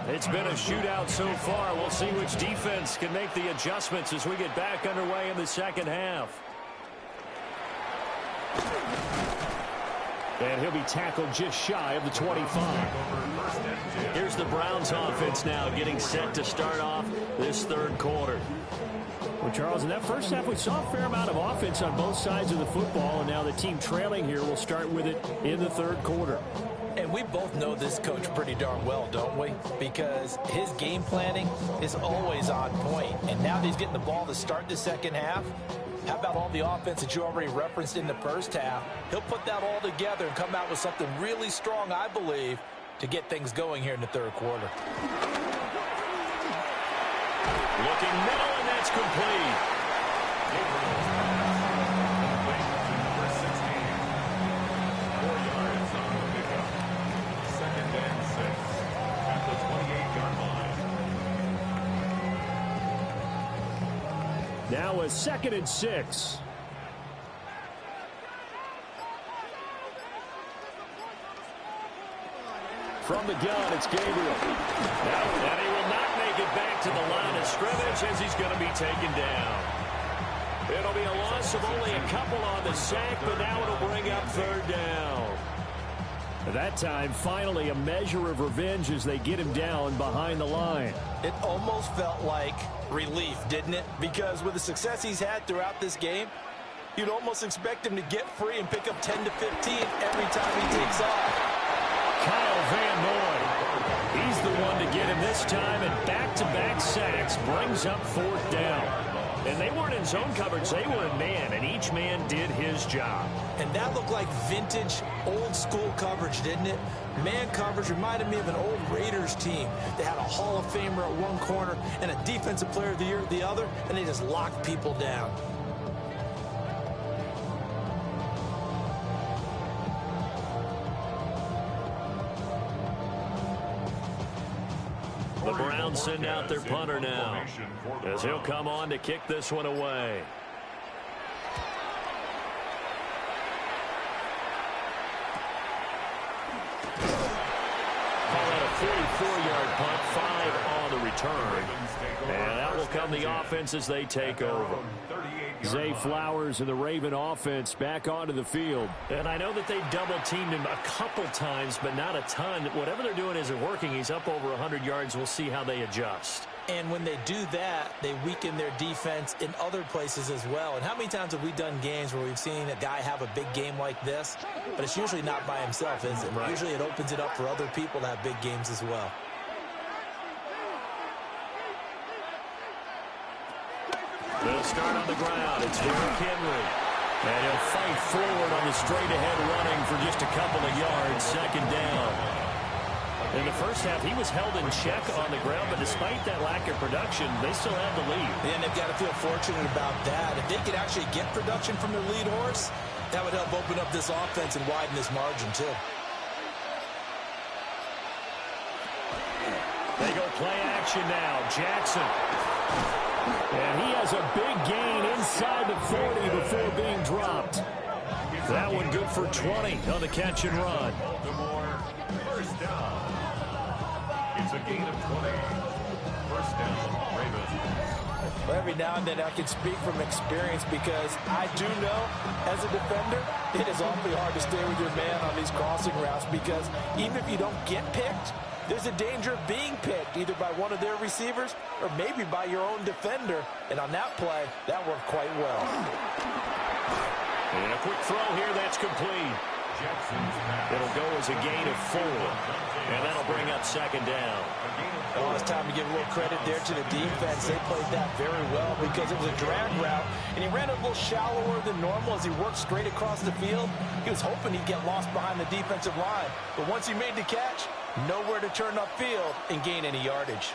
It's been a shootout so far. We'll see which defense can make the adjustments as we get back underway in the second half. And he'll be tackled just shy of the 25. Here's the Browns offense now getting set to start off this third quarter. Well, Charles, in that first half, we saw a fair amount of offense on both sides of the football, and now the team trailing here will start with it in the third quarter. And we both know this coach pretty darn well, don't we? Because his game planning is always on point. And now that he's getting the ball to start the second half, How about all the offense that you already referenced in the first half? He'll put that all together and come out with something really strong, I believe, to get things going here in the third quarter. Looking middle, and that's complete. Number 16. 4 yards on the pickup. 2nd and 6 at the 28-yard line. Now a 2nd and 6. From the gun, it's Gabriel. And he will not make it back to the line of scrimmage as he's going to be taken down. It'll be a loss of only a couple on the sack, but now it'll bring up 3rd down. At that time, finally a measure of revenge as they get him down behind the line. It almost felt like relief, didn't it? Because with the success he's had throughout this game, you'd almost expect him to get free and pick up 10 to 15 every time he takes off. Kyle Van Noy, he's the one to get him this time, and back-to-back sacks brings up 4th down. And they weren't in zone coverage, they were in man, and each man did his job. And that looked like vintage, old-school coverage, didn't it? Man coverage reminded me of an old Raiders team. They had a Hall of Famer at one corner and a Defensive Player of the Year at the other, and they just locked people down. The Browns send out their punter now, as he'll come on to kick this one away. Call that a 44-yard punt, 5 on the return. And out will come the offense as they take over. Zay Flowers and the Raven offense back onto the field. And I know that they double-teamed him a couple times, but not a ton. Whatever they're doing isn't working. He's up over 100 yards. We'll see how they adjust. And when they do that, they weaken their defense in other places as well. And how many times have we done games where we've seen a guy have a big game like this, but it's usually not by himself, is it? Right. Usually it opens it up for other people to have big games as well. They'll start on the ground. It's Derrick Henry. And he'll fight forward on the straight-ahead running for just a couple of yards, 2nd down. In the first half, he was held in check on the ground, but despite that lack of production, they still have the lead. And they've got to feel fortunate about that. If they could actually get production from their lead horse, that would help open up this offense and widen this margin, too. They go play action now. Jackson. And he has a big gain inside the 40 before being dropped. That one good for 20 on the catch and run. Baltimore, 1st down. It's a gain of 20. 1st down, Ravens. Well, every now and then I can speak from experience because I do know, as a defender, it is awfully hard to stay with your man on these crossing routes because even if you don't get picked, there's a danger of being picked either by one of their receivers or maybe by your own defender. And on that play, that worked quite well. And a quick throw here, that's complete. It'll go as a gain of 4. And that'll bring up 2nd down. Oh, it's time to give a little credit there to the defense. They played that very well because it was a drag route, and he ran a little shallower than normal as he worked straight across the field. He was hoping he'd get lost behind the defensive line, but once he made the catch, nowhere to turn upfield and gain any yardage.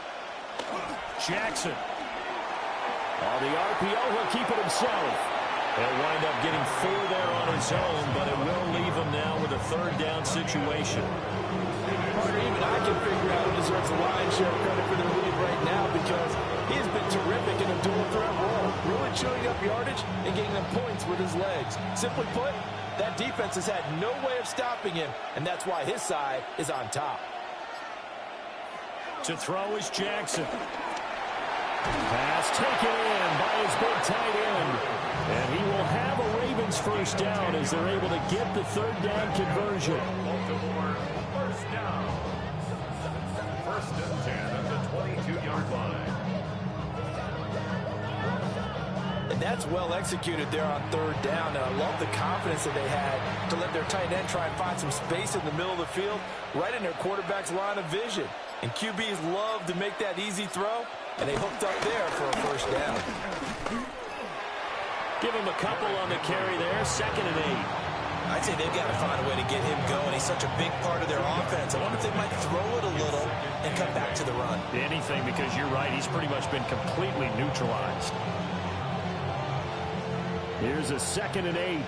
Jackson. On the RPO, he'll keep it himself. He'll wind up getting 4 there on his own, but it will leave him now with a 3rd down situation. Partner, even I can figure out who deserves the lion's share of credit for their lead right now because he has been terrific in a dual threat role, really chewing up yardage and getting them points with his legs. Simply put, that defense has had no way of stopping him, and that's why his side is on top. To throw is Jackson. Pass taken in by his big tight end. And he will have a Ravens 1st down as they're able to get the 3rd down conversion. Baltimore, 1st down. 1st and 10 at the 22-yard line. And that's well executed there on 3rd down. And I love the confidence that they had to let their tight end try and find some space in the middle of the field, right in their quarterback's line of vision. And QBs love to make that easy throw, and they hooked up there for a 1st down. Give him a couple on the carry there, 2nd and 8. I'd say they've got to find a way to get him going. He's such a big part of their offense. I wonder if they might throw it a little and come back to the run. Anything, because you're right. He's pretty much been completely neutralized. Here's a 2nd and 8.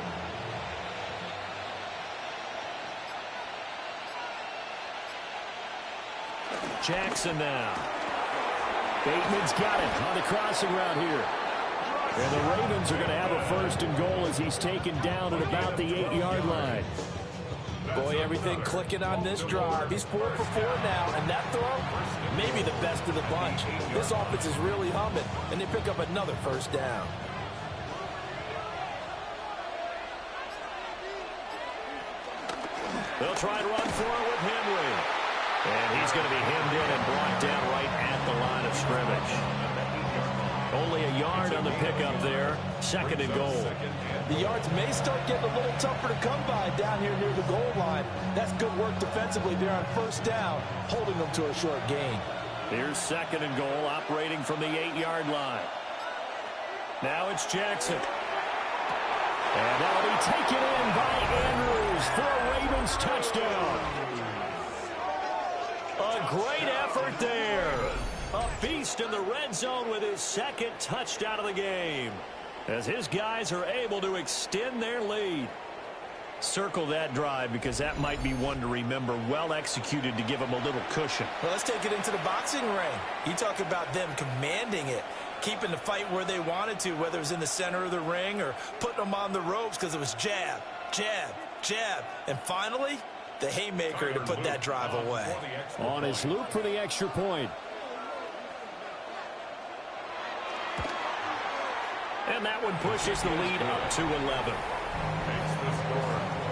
Jackson now. Bateman's got it on the crossing route here. And the Ravens are going to have a 1st and goal as he's taken down at about the 8-yard line. Boy, everything clicking on this drive. He's 4 for 4 now, and that throw, maybe the best of the bunch. This offense is really humming, and they pick up another 1st down. They'll try and run for it with Henry. And he's going to be hemmed in and brought down right at the line of scrimmage. Only a yard on the pickup there. 2nd and goal. The yards may start getting a little tougher to come by down here near the goal line. That's good work defensively there on 1st down, holding them to a short gain. Here's 2nd and goal, operating from the 8-yard line. Now it's Jackson. And that'll be taken in by Andrews for a Ravens touchdown. A great effort there. A beast in the red zone with his 2nd touchdown of the game, as his guys are able to extend their lead. Circle that drive, because that might be one to remember. Well executed to give him a little cushion. Well, let's take it into the boxing ring. You talk about them commanding it, keeping the fight where they wanted to, whether it was in the center of the ring or putting them on the ropes, because it was jab, jab, jab, and finally the haymaker to put that drive away. On his loop for the extra point. And that one pushes the lead up to 11.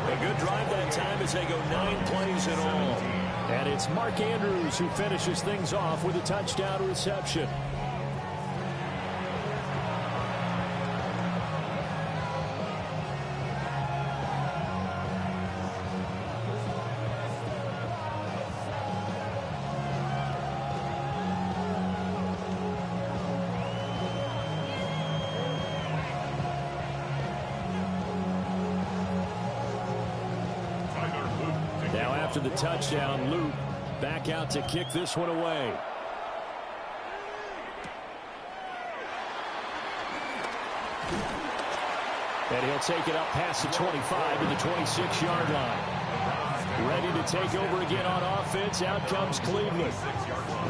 A good drive that time as they go 9 plays in all. And it's Mark Andrews who finishes things off with a touchdown reception. After the touchdown, Luke back out to kick this one away. And he'll take it up past the 25 to the 26-yard line. Ready to take over again on offense. Out comes Cleveland.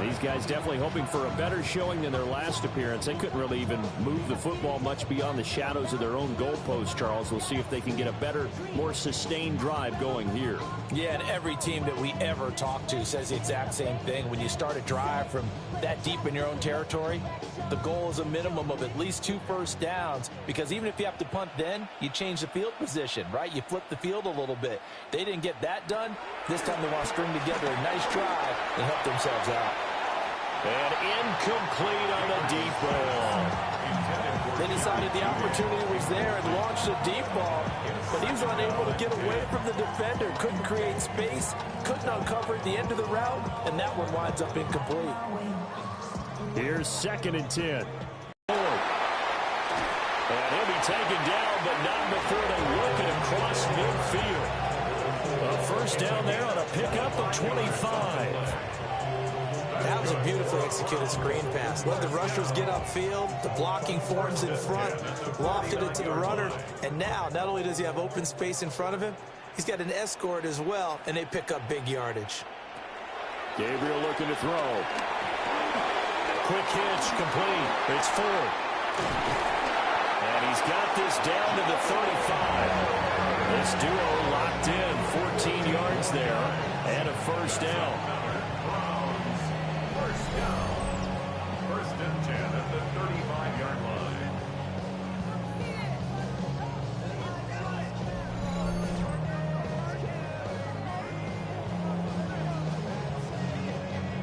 These guys definitely hoping for a better showing than their last appearance. They couldn't really even move the football much beyond the shadows of their own goalpost, Charles. We'll see if they can get a better, more sustained drive going here. Yeah, and every team that we ever talk to says the exact same thing. When you start a drive from that deep in your own territory, the goal is a minimum of at least 2 first downs, because even if you have to punt then, you change the field position, right? You flip the field a little bit. They didn't get that done. This time they want to string together a nice drive and help themselves out. And incomplete on a deep ball. They decided the opportunity was there and launched a deep ball, but he was unable to get away from the defender. Couldn't create space, couldn't uncover at the end of the route, and that one winds up incomplete. Here's 2nd and 10. And he'll be taken down, but not before they work it across midfield. A first down there on a pickup of 25. That was a beautifully executed screen pass. Let the rushers get upfield. The blocking forms in front. Lofted it to the runner. And now, not only does he have open space in front of him, he's got an escort as well, and they pick up big yardage. Gabriel looking to throw. Quick hitch, complete. It's 4. And he's got this down to the 35. This duo locked in, 14 yards there, and a first down. First down. 1st and 10 at the 35-yard line.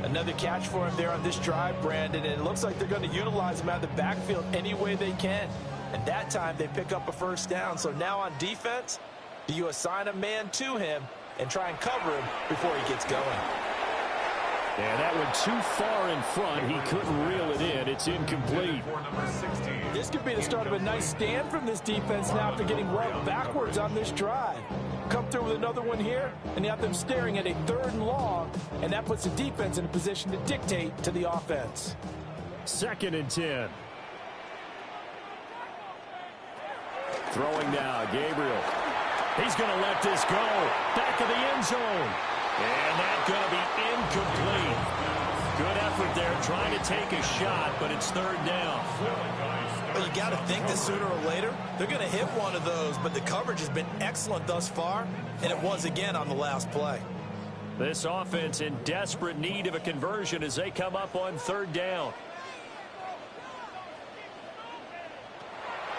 Another catch for him there on this drive, Brandon, and it looks like they're going to utilize him out of the backfield any way they can. And that time they pick up a first down. So now on defense, do you assign a man to him and try and cover him before he gets going? And that went too far in front. He couldn't reel it in. It's incomplete. This could be the start of a nice stand from this defense now after getting well backwards on this drive. Come through with another one here, and you have them staring at a 3rd and long, and that puts the defense in a position to dictate to the offense. 2nd and 10. Throwing now, Gabriel. He's going to let this go. Back of the end zone. And that's going to be incomplete. Good effort there trying to take a shot, but it's 3rd down. Well, you got to think that sooner or later they're going to hit one of those, but the coverage has been excellent thus far, and it was again on the last play. This offense in desperate need of a conversion as they come up on 3rd down.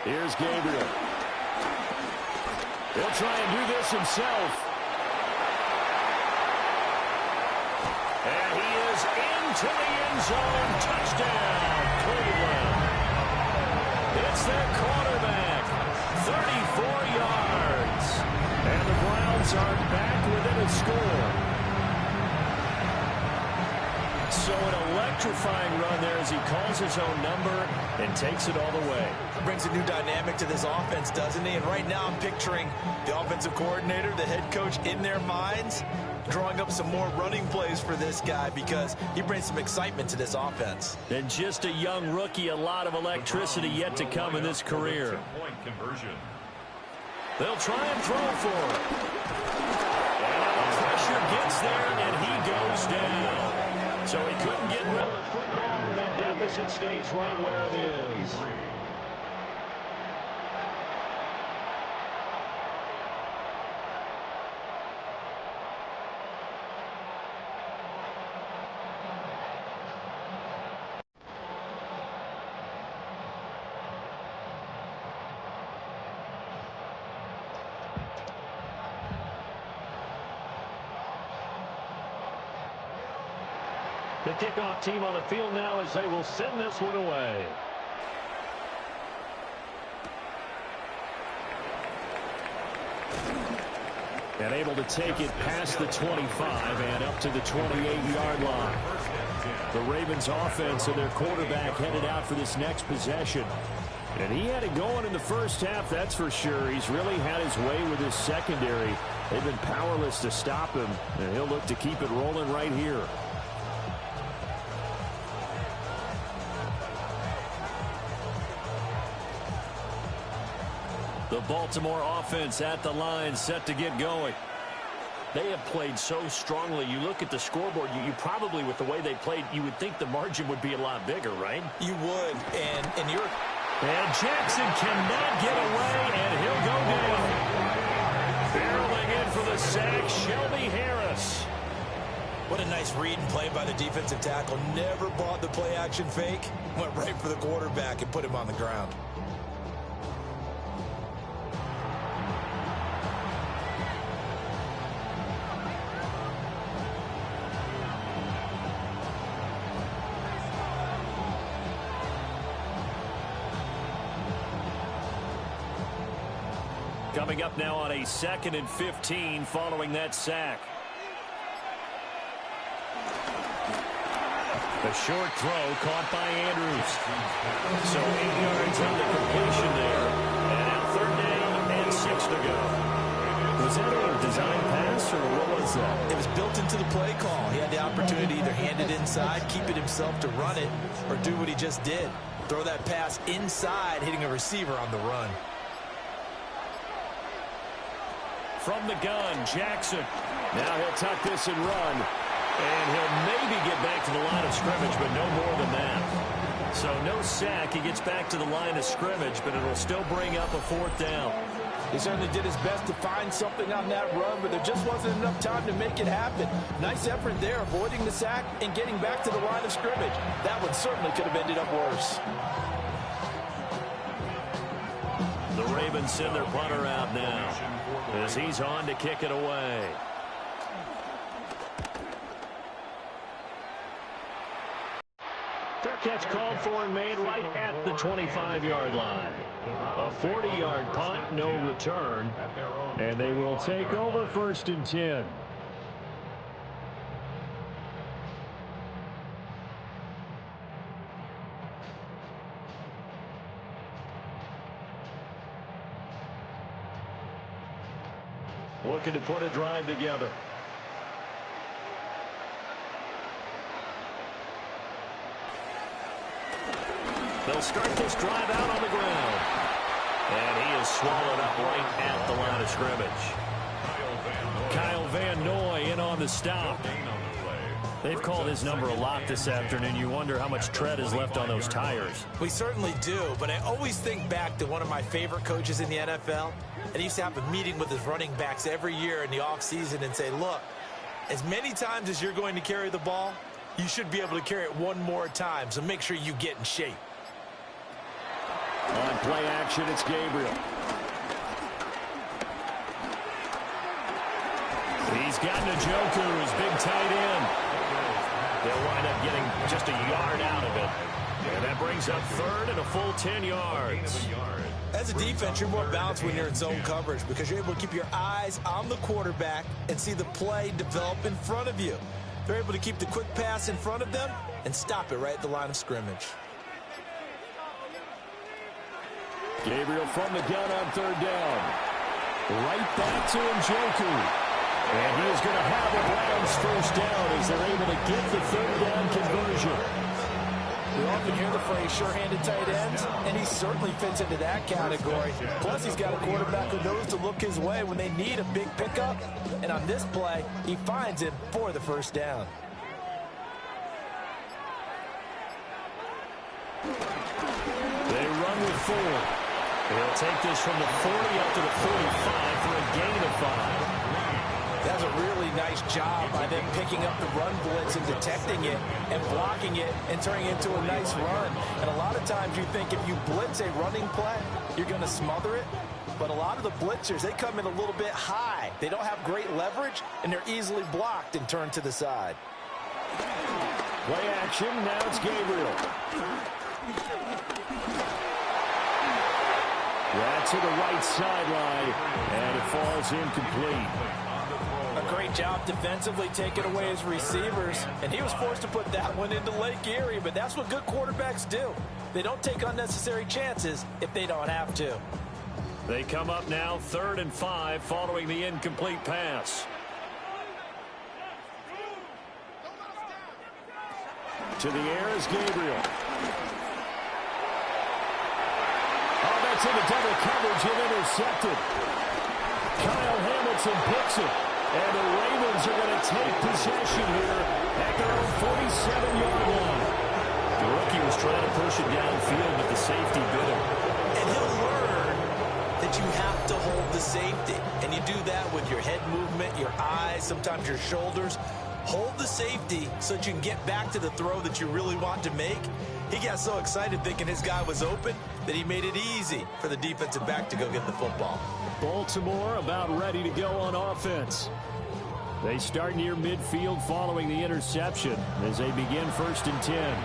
Here's Gabriel. He'll try and do this himself. And he is into the end zone. Touchdown, Cleveland. It's their quarterback. 34 yards. And the Browns are back within a score. So an electrifying run there as he calls his own number and takes it all the way. Brings a new dynamic to this offense, doesn't he? And right now I'm picturing the offensive coordinator, the head coach in their minds, drawing up some more running plays for this guy because he brings some excitement to this offense. And just a young rookie, a lot of electricity yet to come in this career. They'll try and throw for him. And the pressure gets there, and he goes down. So he couldn't get rid of the football, and that deficit stays right where it is. The kickoff team on the field now as they will send this one away. And able to take it past the 25 and up to the 28-yard line. The Ravens offense and their quarterback headed out for this next possession. And he had it going in the first half, that's for sure. He's really had his way with his secondary. They've been powerless to stop him, and he'll look to keep it rolling right here. The Baltimore offense at the line, set to get going. They have played so strongly. You look at the scoreboard, you probably, with the way they played, you would think the margin would be a lot bigger, right? You would, and you're... And Jackson cannot get away, and he'll go down. Barreling in for the sack, Shelby Harris. What a nice read and play by the defensive tackle. Never bought the play-action fake. Went right for the quarterback and put him on the ground. Coming up now on a 2nd and 15 following that sack. A short throw caught by Andrews. So 8 yards on the completion there. And now 3rd down and 6 to go. Was that a design pass or what was that? It was built into the play call. He had the opportunity to either hand it inside, keep it himself to run it, or do what he just did. Throw that pass inside, hitting a receiver on the run. From the gun, Jackson. Now he'll tuck this and run. And he'll maybe get back to the line of scrimmage, but no more than that. So no sack. He gets back to the line of scrimmage, but it'll still bring up a 4th down. He certainly did his best to find something on that run, but there just wasn't enough time to make it happen. Nice effort there, avoiding the sack and getting back to the line of scrimmage. That one certainly could have ended up worse. The Ravens send their punter out now as he's on to kick it away. Fair catch called for and made right at the 25-yard line. A 40-yard punt, no return. And they will take over 1st and 10. looking to put a drive together. They'll start this drive out on the ground. And he is swallowed up right at the line of scrimmage. Kyle Van Noy in on the stop. They've called his number a lot this afternoon. You wonder how much tread is left on those tires. We certainly do, but I always think back to one of my favorite coaches in the NFL. And he used to have a meeting with his running backs every year in the offseason and say, look, as many times as you're going to carry the ball, you should be able to carry it one more time, so make sure you get in shape. On play action, it's Gabriel. He's got Njoku, his big tight end. They'll wind up getting just a yard out of it. And that brings up third and a full 10 yards. As a defense, you're more balanced when you're in zone coverage because you're able to keep your eyes on the quarterback and see the play develop in front of you. They're able to keep the quick pass in front of them and stop it right at the line of scrimmage. Gabriel from the gun on third down. Right back to Njoku. And he is going to have the Browns first down as they're able to get the third down conversion. We often hear the phrase sure-handed tight ends, and he certainly fits into that category. Plus, he's got a quarterback who knows to look his way when they need a big pickup. And on this play, he finds him for the first down. They run with 4. They'll take this from the 40 up to the 45 for a gain of 5. That's a really nice job by them picking up the run blitz and detecting it and blocking it and turning it into a nice run. And a lot of times you think if you blitz a running play, you're going to smother it. But a lot of the blitzers, they come in a little bit high. They don't have great leverage, and they're easily blocked and turned to the side. Play action, now it's Gabriel. That's to the right sideline, and it falls incomplete. A great job defensively taking away his receivers, and he was forced to put that one into Lake Erie, but that's what good quarterbacks do. They don't take unnecessary chances if they don't have to. They come up now 3rd and 5 following the incomplete pass. To the air is Gabriel. Oh, that's into double coverage and intercepted. Kyle Hamilton picks it. And the Ravens are going to take possession here at their own 47-yard line. The rookie was trying to push it downfield, but the safety bit him. And he'll learn that you have to hold the safety. And you do that with your head movement, your eyes, sometimes your shoulders. Hold the safety so that you can get back to the throw that you really want to make. He got so excited thinking his guy was open that he made it easy for the defensive back to go get the football. Baltimore about ready to go on offense. They start near midfield following the interception as they begin 1st and 10.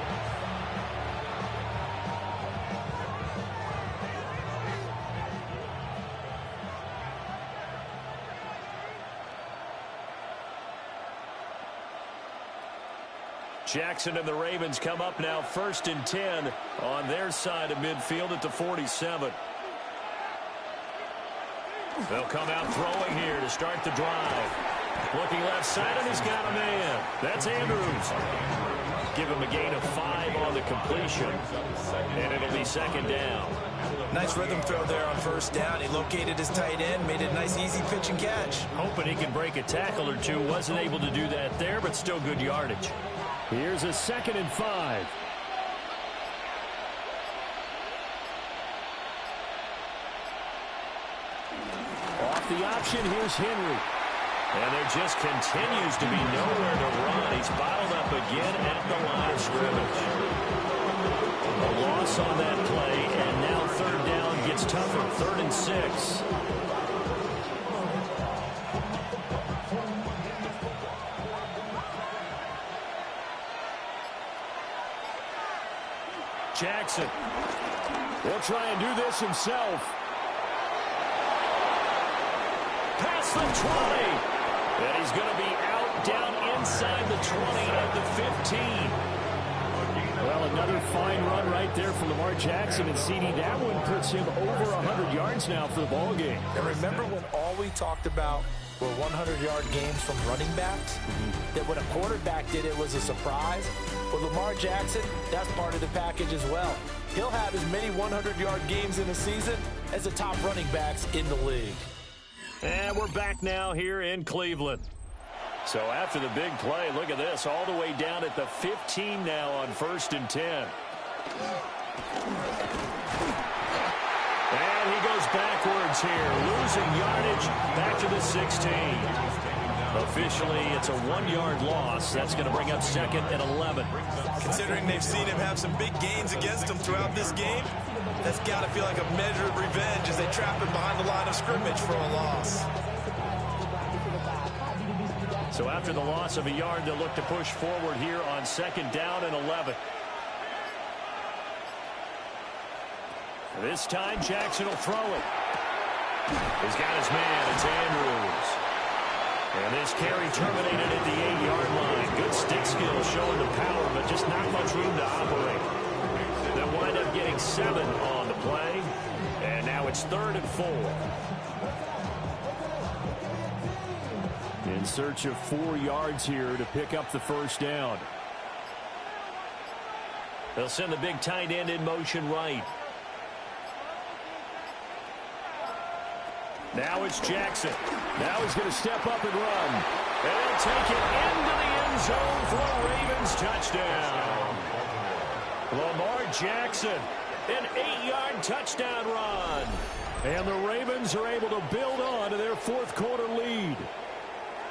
Jackson and the Ravens come up now 1st and 10 on their side of midfield at the 47. They'll come out throwing here to start the drive. Looking left side, and he's got a man. That's Andrews. Give him a gain of 5 on the completion, and it'll be 2nd down. Nice rhythm throw there on 1st down. He located his tight end, made a nice easy pitch and catch. Hoping he can break a tackle or two. Wasn't able to do that there, but still good yardage. Here's a 2nd and 5. Off the option, here's Henry. And there just continues to be nowhere to run. He's bottled up again at the line of scrimmage. A loss on that play, and now 3rd down gets tougher. 3rd and 6. Jackson will try and do this himself. Past the 20. And he's going to be out down inside the 20 at the 15. Well, another fine run right there from Lamar Jackson and CD. That one puts him over 100 yards now for the ball game. And remember when all we talked about were 100-yard games from running backs. That when a quarterback did it was a surprise. With Lamar Jackson, that's part of the package as well. He'll have as many 100-yard games in a season as the top running backs in the league. And we're back now here in Cleveland. So after the big play, look at this, all the way down at the 15 now on 1st and 10. And he goes backwards here, losing yardage back to the 16. Officially, it's a 1-yard loss. That's going to bring up 2nd and 11. Considering they've seen him have some big gains against him throughout this game, that's got to feel like a measure of revenge as they trap him behind the line of scrimmage for a loss. So after the loss of a yard, they'll look to push forward here on 2nd down and 11. This time, Jackson will throw it. He's got his man. It's Andrews. And this carry terminated at the 8-yard line. Good stick skill showing the power, but just not much room to operate. They'll wind up getting 7 on the play. And now it's 3rd and 4. In search of 4 yards here to pick up the 1st down. They'll send the big tight end in motion right. Now it's Jackson. Now he's going to step up and run. And he'll take it into the end zone for a Ravens touchdown. Lamar Jackson, an 8-yard touchdown run. And the Ravens are able to build on to their 4th quarter lead.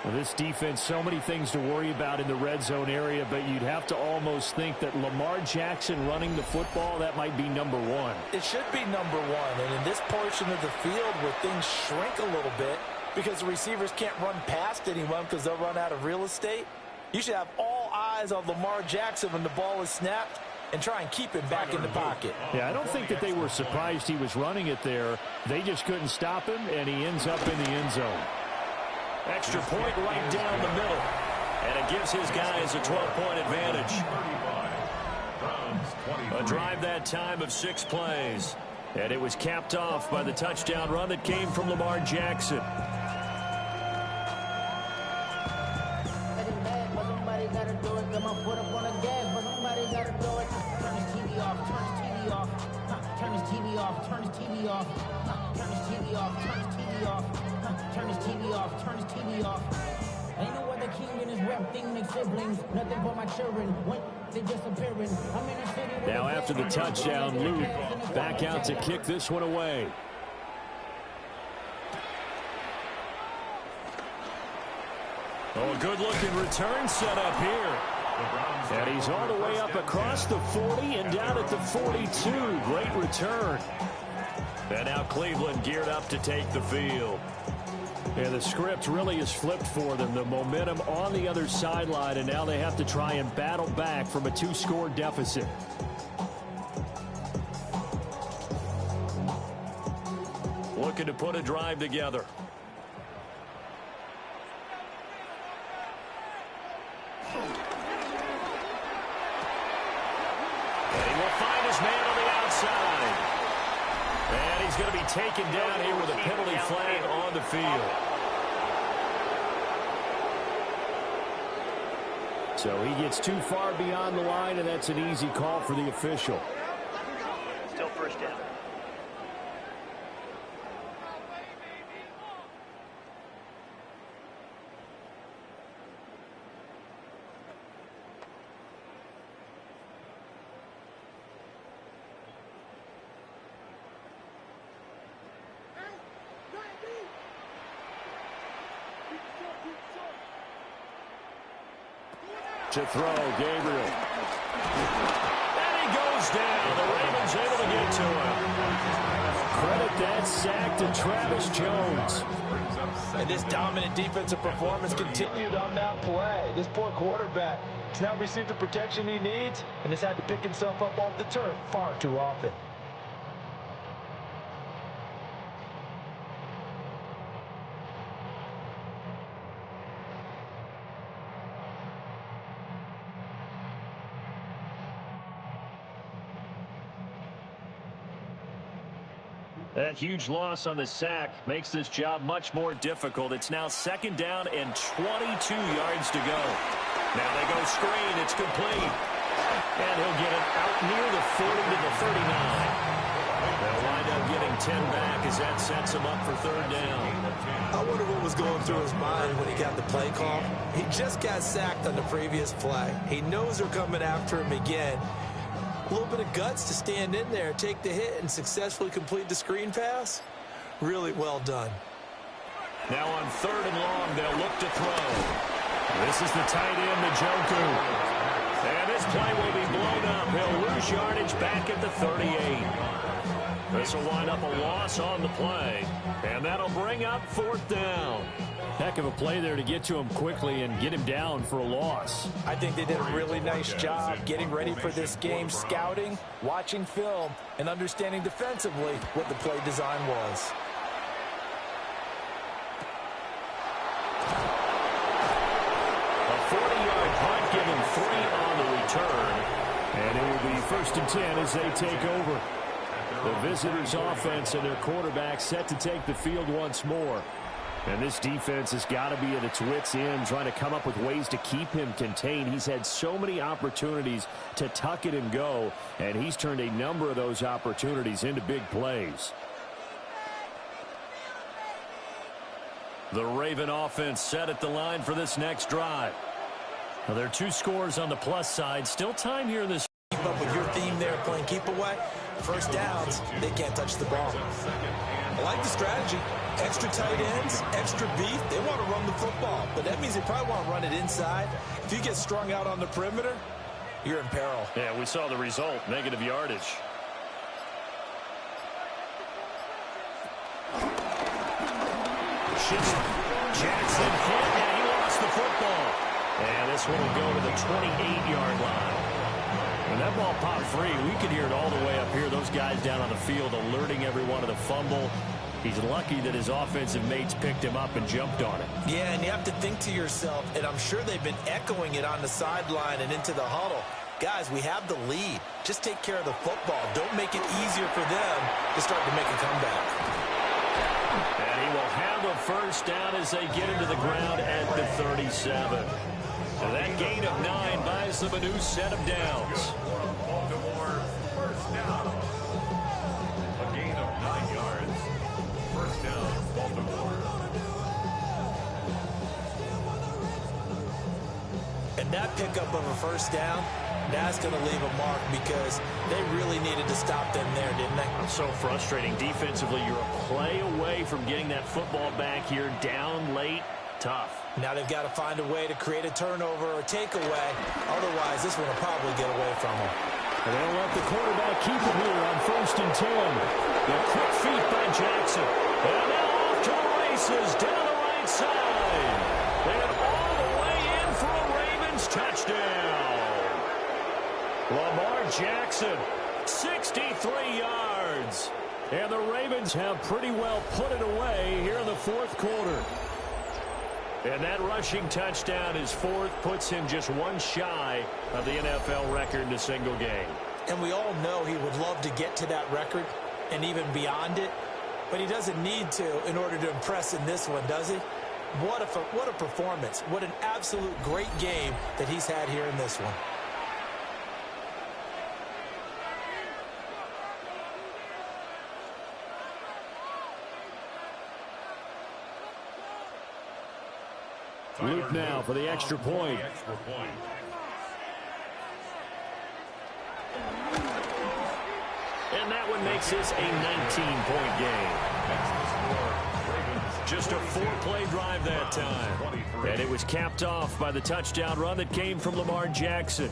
Well, this defense, so many things to worry about in the red zone area, but you'd have to almost think that Lamar Jackson running the football, that might be number 1. It should be number 1, and in this portion of the field where things shrink a little bit because the receivers can't run past anyone because they'll run out of real estate, you should have all eyes on Lamar Jackson when the ball is snapped and try and keep him back in the pocket. Yeah, I don't think that they were surprised he was running it there. They just couldn't stop him, and he ends up in the end zone. Extra point right down the middle. And it gives his guys a 12-point advantage. A drive that time of 6 plays. And it was capped off by the touchdown run that came from Lamar Jackson. Turn his TV off, turn his TV off, turn his TV off, turn his TV off, turn his TV off, turn his TV off. Ain't no other king in his rap thing, make siblings, nothing but my children. When they disappearing, I'm in the city. Now after the touchdown, Luke back out to kick this one away. Oh, a good-looking return set up here. And he's all the way up across the 40 and down at the 42. Great return. And now Cleveland geared up to take the field. And the script really is flipped for them. The momentum on the other sideline, and now they have to try and battle back from a 2-score deficit. Looking to put a drive together. Man on the outside. And he's going to be taken down here with a penalty flag on the field. So he gets too far beyond the line, and that's an easy call for the official. Still 1st down. To throw, Gabriel. And he goes down. The Ravens able to get to him. Credit that sack to Travis Jones. And this dominant defensive performance continued on that play. This poor quarterback has now received the protection he needs and has had to pick himself up off the turf far too often. That huge loss on the sack makes this job much more difficult. It's now 2nd down and 22 yards to go. Now they go screen. It's complete. And he'll get it out near the 40 to the 39. They'll wind up getting 10 back as that sets him up for 3rd down. I wonder what was going through his mind when he got the play call. He just got sacked on the previous play. He knows they're coming after him again. A little bit of guts to stand in there, take the hit, and successfully complete the screen pass. Really well done. Now on 3rd and long, they'll look to throw. This is the tight end, Njoku. And this play will be blown up. He'll lose yardage back at the 38. This will wind up a loss on the play. And that'll bring up 4th down. Heck of a play there to get to him quickly and get him down for a loss. I think they did a really nice job getting ready for this game, scouting, watching film, and understanding defensively what the play design was. A 40-yard punt, give him 3 on the return. And it will be 1st and 10 as they take over. The visitors' offense and their quarterback set to take the field once more. And this defense has got to be at its wits' end, trying to come up with ways to keep him contained. He's had so many opportunities to tuck it and go, and he's turned a number of those opportunities into big plays. The Raven offense set at the line for this next drive. Now, there are 2 scores on the plus side. Still time here in this. Keep up with your theme there, playing keep away. 1st downs, they can't touch the ball. I like the strategy. Extra tight ends, extra beef. They want to run the football, but that means they probably want to run it inside. If you get strung out on the perimeter, you're in peril. Yeah, we saw the result, negative yardage. Jackson hit, and he lost the football. And this one will go to the 28-yard line. When that ball popped free, we could hear it all the way up here. Those guys down on the field alerting everyone of the fumble. He's lucky that his offensive mates picked him up and jumped on it. Yeah, and you have to think to yourself, and I'm sure they've been echoing it on the sideline and into the huddle. Guys, we have the lead. Just take care of the football. Don't make it easier for them to start to make a comeback. And he will have a 1st down as they get into the ground at the 37. So that gain of 9 buys them a new set of downs. Baltimore, 1st down. A gain of 9 yards. 1st down, Baltimore. And that pickup of a 1st down, that's going to leave a mark because they really needed to stop them there, didn't they? It's so frustrating. Defensively, you're a play away from getting that football back here down late. Tough. Now they've got to find a way to create a turnover or takeaway. Otherwise, this one will probably get away from them. And they'll let the quarterback keep it here on 1st and 10. The quick feet by Jackson. And now off to the races down the right side. And all the way in for a Ravens touchdown. Lamar Jackson, 63 yards. And the Ravens have pretty well put it away here in the 4th quarter. And that rushing touchdown, his 4th, puts him just 1 shy of the NFL record in a single game. And we all know he would love to get to that record and even beyond it, but he doesn't need to in order to impress in this one, does he? What a performance. What an absolute great game that he's had here in this one. Luke now for the extra point. And that one makes this a 19-point game. Just a 4-play drive that time. And it was capped off by the touchdown run that came from Lamar Jackson.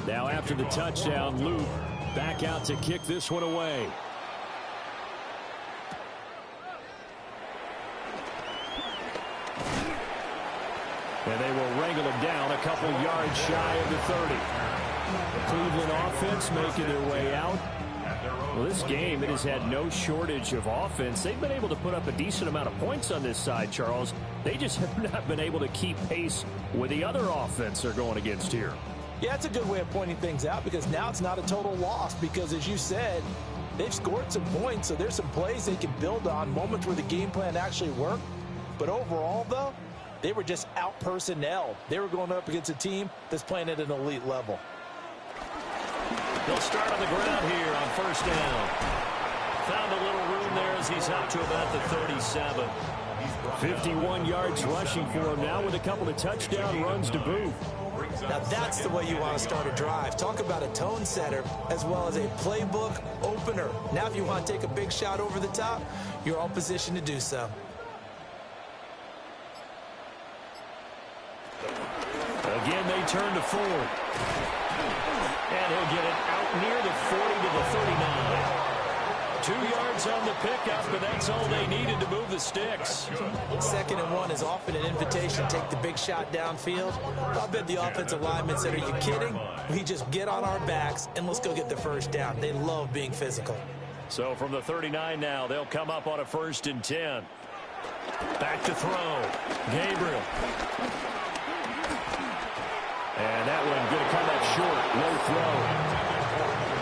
Now after the touchdown, Luke back out to kick this one away. And they will wrangle him down a couple yards shy of the 30. The Cleveland offense making their way out. Well, this game, it has had no shortage of offense. They've been able to put up a decent amount of points on this side, Charles. They just have not been able to keep pace with the other offense they're going against here. Yeah, it's a good way of pointing things out because now it's not a total loss because, as you said, they've scored some points, so there's some plays they can build on, moments where the game plan actually worked. But overall, though, they were just out-personnelled. They were going up against a team that's playing at an elite level. They'll start on the ground here on first down. Found a little room there as he's out to about the 37. 51 yards rushing for him now with a couple of touchdown runs to boot. Now that's the way you want to start a drive. Talk about a tone setter as well as a playbook opener. Now if you want to take a big shot over the top, you're all positioned to do so. Again, they turn to Ford. And he'll get it out near the 40 to the 39. 2 yards on the pickup, but that's all they needed to move the sticks. 2nd and 1 is often an invitation to take the big shot downfield. I'll bet the offensive linemen said, are you kidding? We just get on our backs and let's go get the first down. They love being physical. So from the 39 now, they'll come up on a 1st and 10. Back to throw. Gabriel. And that one going to come up short. Low throw.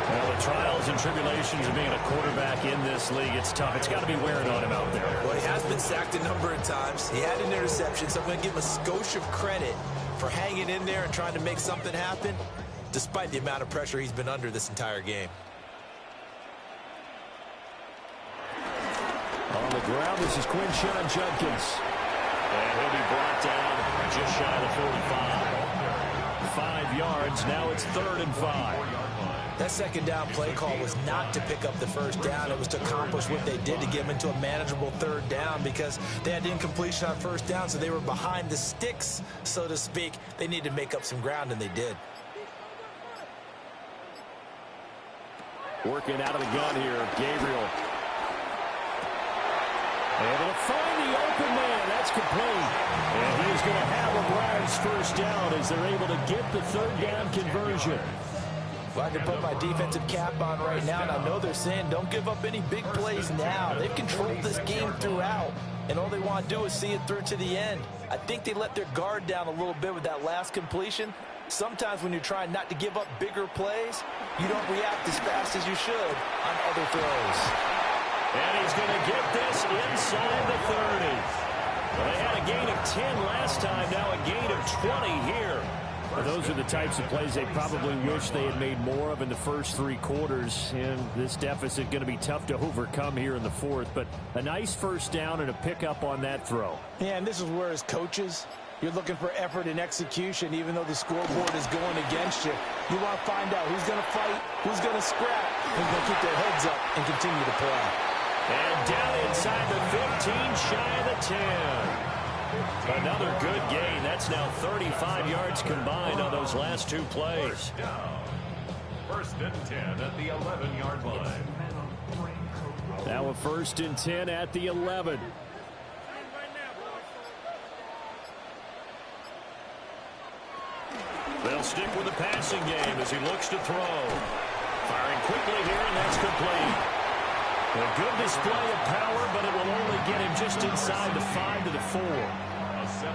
Well, the trials and tribulations of being a quarterback in this league, it's tough. It's got to be wearing on him out there. Well, he has been sacked a number of times. He had an interception, so I'm going to give him a skosh of credit for hanging in there and trying to make something happen, despite the amount of pressure he's been under this entire game. On the ground, this is Quinshon Judkins. And he'll be brought down just shy of the 45. 5 yards. Now it's 3rd and 5. That 2nd down play call was not to pick up the first down. It was to accomplish what they did to get them into a manageable 3rd down because they had incompletion on 1st down, so they were behind the sticks, so to speak. They needed to make up some ground, and they did. Working out of the gun here, Gabriel. Able to find the open man. That's complete. And he's going to have a Browns first down as they're able to get the 3rd down conversion. Well, I can put my defensive cap on right now, and I know they're saying don't give up any big plays now. They've controlled this game throughout, and all they want to do is see it through to the end. I think they let their guard down a little bit with that last completion. Sometimes when you're trying not to give up bigger plays, you don't react as fast as you should on other throws. And he's going to get this inside the 30. Well, they had a gain of 10 last time, now a gain of 20 here. Well, those are the types of plays they probably wish they had made more of in the first 3 quarters. And this deficit going to be tough to overcome here in the 4th. But a nice first down and a pickup on that throw. Yeah, and this is where, as coaches, you're looking for effort and execution, even though the scoreboard is going against you. You want to find out who's going to fight, who's going to scrap, who's going to keep their heads up and continue to play. And down inside the 15, shy of the 10. Another good gain. That's now 35 yards combined on those last 2 plays. 1st and 10 at the 11-yard line. Now a 1st and 10 at the 11. They'll stick with the passing game as he looks to throw. Firing quickly here, and that's complete. A good display of power, but it will only get him just inside the 5 to the 4.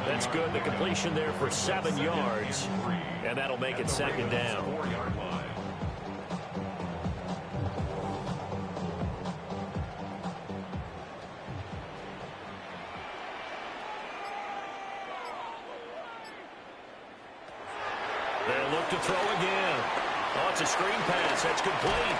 That's good. The completion there for 7 yards, and that'll make it 2nd down. They'll look to throw again. Oh, it's a screen pass. That's complete.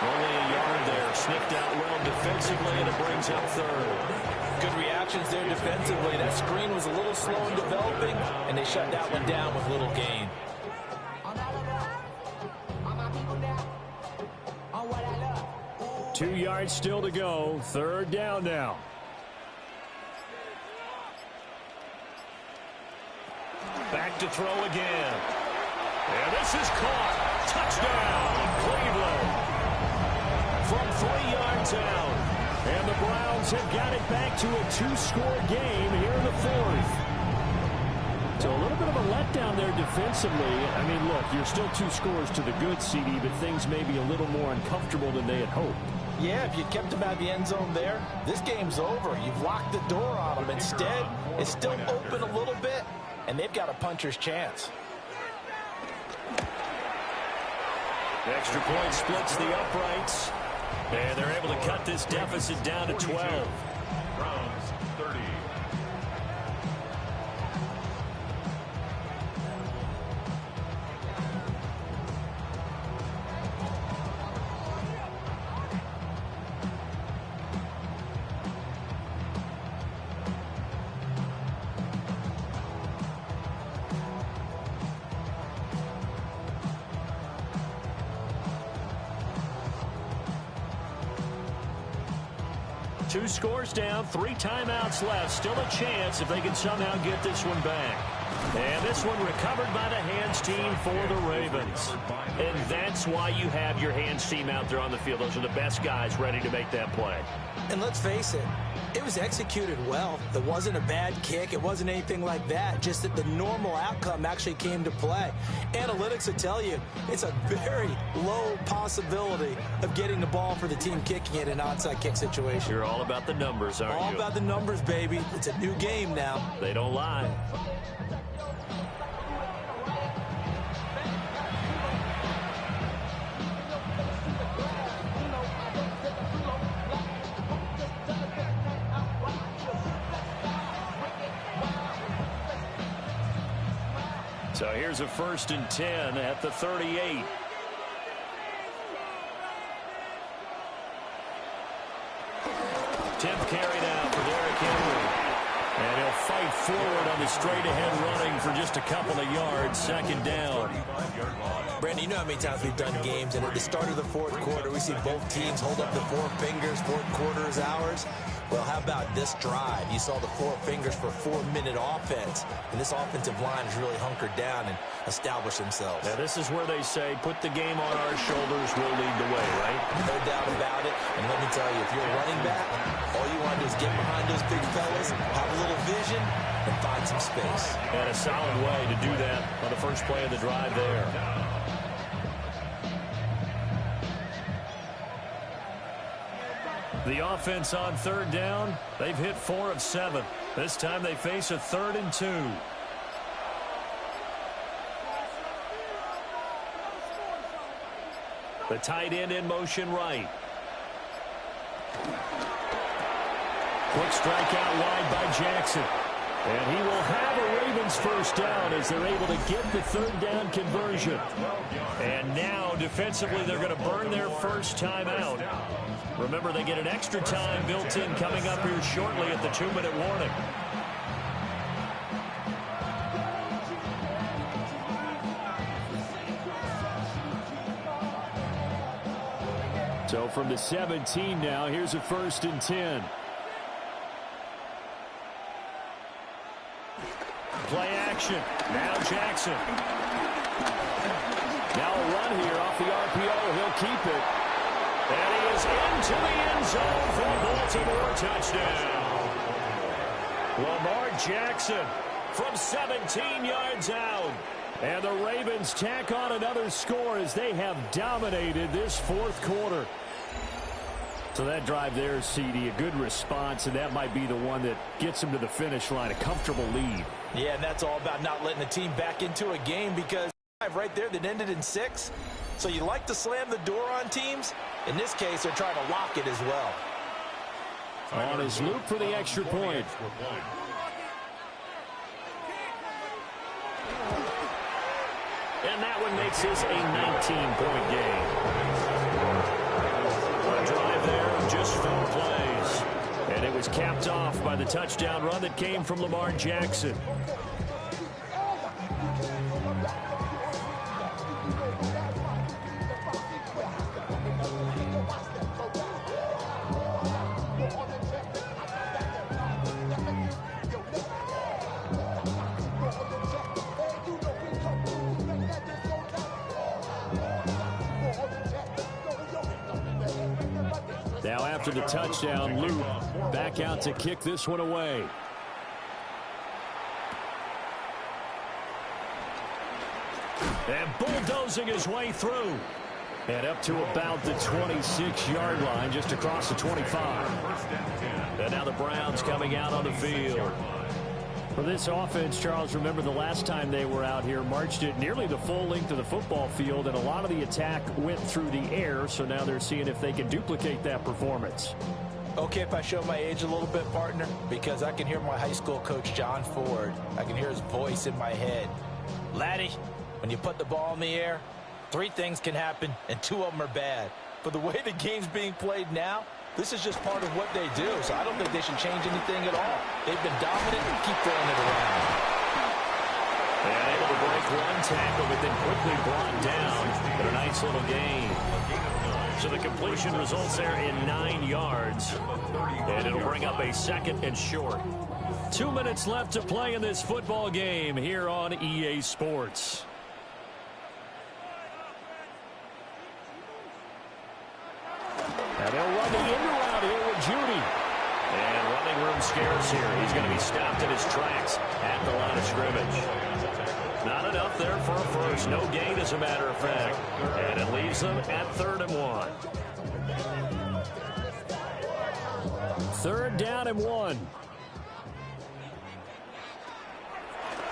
Only a yard there. Sniffed out well defensively, and it brings up 3rd. Good reactions there defensively. That screen was a little slow in developing, and they shut that one down with little gain. 2 yards still to go. 3rd down now. Back to throw again. And this is caught. Touchdown, Cleveland. From 3 yards out. And the Browns have got it back to a 2-score game here in the 4th. So a little bit of a letdown there defensively. I mean, look, you're still 2 scores to the good, CD, but things may be a little more uncomfortable than they had hoped. Yeah, if you kept him out of the end zone there, this game's over. You've locked the door on him. Instead, it's still open a little bit, and they've got a puncher's chance. Extra point splits the uprights, and they're able to cut this deficit down to 12. Browns 30. Two scores down, 3 timeouts left. Still a chance if they can somehow get this one back. And this one recovered by the hands team for the Ravens. And that's why you have your hands team out there on the field. Those are the best guys ready to make that play. And let's face it, it was executed well. It wasn't a bad kick. It wasn't anything like that. Just that the normal outcome actually came to play. Analytics will tell you it's a very low possibility of getting the ball for the team kicking it in an onside kick situation. You're all about the numbers, aren't you? All about the numbers, baby. It's a new game now. They don't lie. So here's a 1st and 10 at the 38. 10th carry now for Derrick Henry. And he'll fight forward on the straight-ahead running for just a couple of yards. 2nd down. Brandon, you know how many times we've done games, and at the start of the 4th quarter, we see both teams hold up the 4 fingers. 4th quarter is ours. Well, how about this drive? You saw the 4 fingers for 4-minute offense, and this offensive line has really hunkered down and established themselves. Now, this is where they say, put the game on our shoulders, we'll lead the way, right? No doubt about it. And let me tell you, if you're a running back, all you want to do is get behind those big fellas, have a little vision, and find some space. And a solid way to do that on the first play of the drive there. The offense on 3rd down, they've hit 4 of 7. This time they face a 3rd and 2. The tight end in motion right. Quick strike out wide by Jackson. And he will have a Ravens 1st down as they're able to get the 3rd down conversion. And now defensively they're going to burn their first timeout. Remember, they get an extra time built in coming up here shortly at the 2-minute warning. So from the 17 now, here's a 1st and 10. Play action. Now Jackson. Now a run here off the RPO. He'll keep it. And he is into the end zone for a Baltimore touchdown. Lamar Jackson from 17 yards out. And the Ravens tack on another score as they have dominated this 4th quarter. So that drive there, CD, a good response, and that might be the one that gets them to the finish line, a comfortable lead. Yeah, and that's all about not letting the team back into a game, because right there that ended in 6. So you like to slam the door on teams. In this case, they're trying to lock it as well. On his loop for the extra point. And that one makes this a 19-point game. A drive there of just 4 plays. And it was capped off by the touchdown run that came from Lamar Jackson. Now after the touchdown, Luke back out to kick this one away. And bulldozing his way through. And up to about the 26-yard line, just across the 25. And now the Browns coming out on the field. For this offense, Charles, remember the last time they were out here, marched it nearly the full length of the football field, and a lot of the attack went through the air, so now they're seeing if they can duplicate that performance. Okay, if I show my age a little bit, partner, because I can hear my high school coach, John Ford. I can hear his voice in my head. Laddie, when you put the ball in the air, 3 things can happen, and 2 of them are bad. But the way the game's being played now, this is just part of what they do, so I don't think they should change anything at all. They've been dominant and keep throwing it around. And able to break one tackle, but then quickly brought down. But a nice little gain. So the completion results there in 9 yards. And it'll bring up a 2nd and short. 2 minutes left to play in this football game here on EA Sports. And they'll run the end around here with Judy. And running room scarce here. He's going to be stopped in his tracks at the line of scrimmage. Not enough there for a first. No gain, as a matter of fact. And it leaves them at 3rd and 1. 3rd down and 1.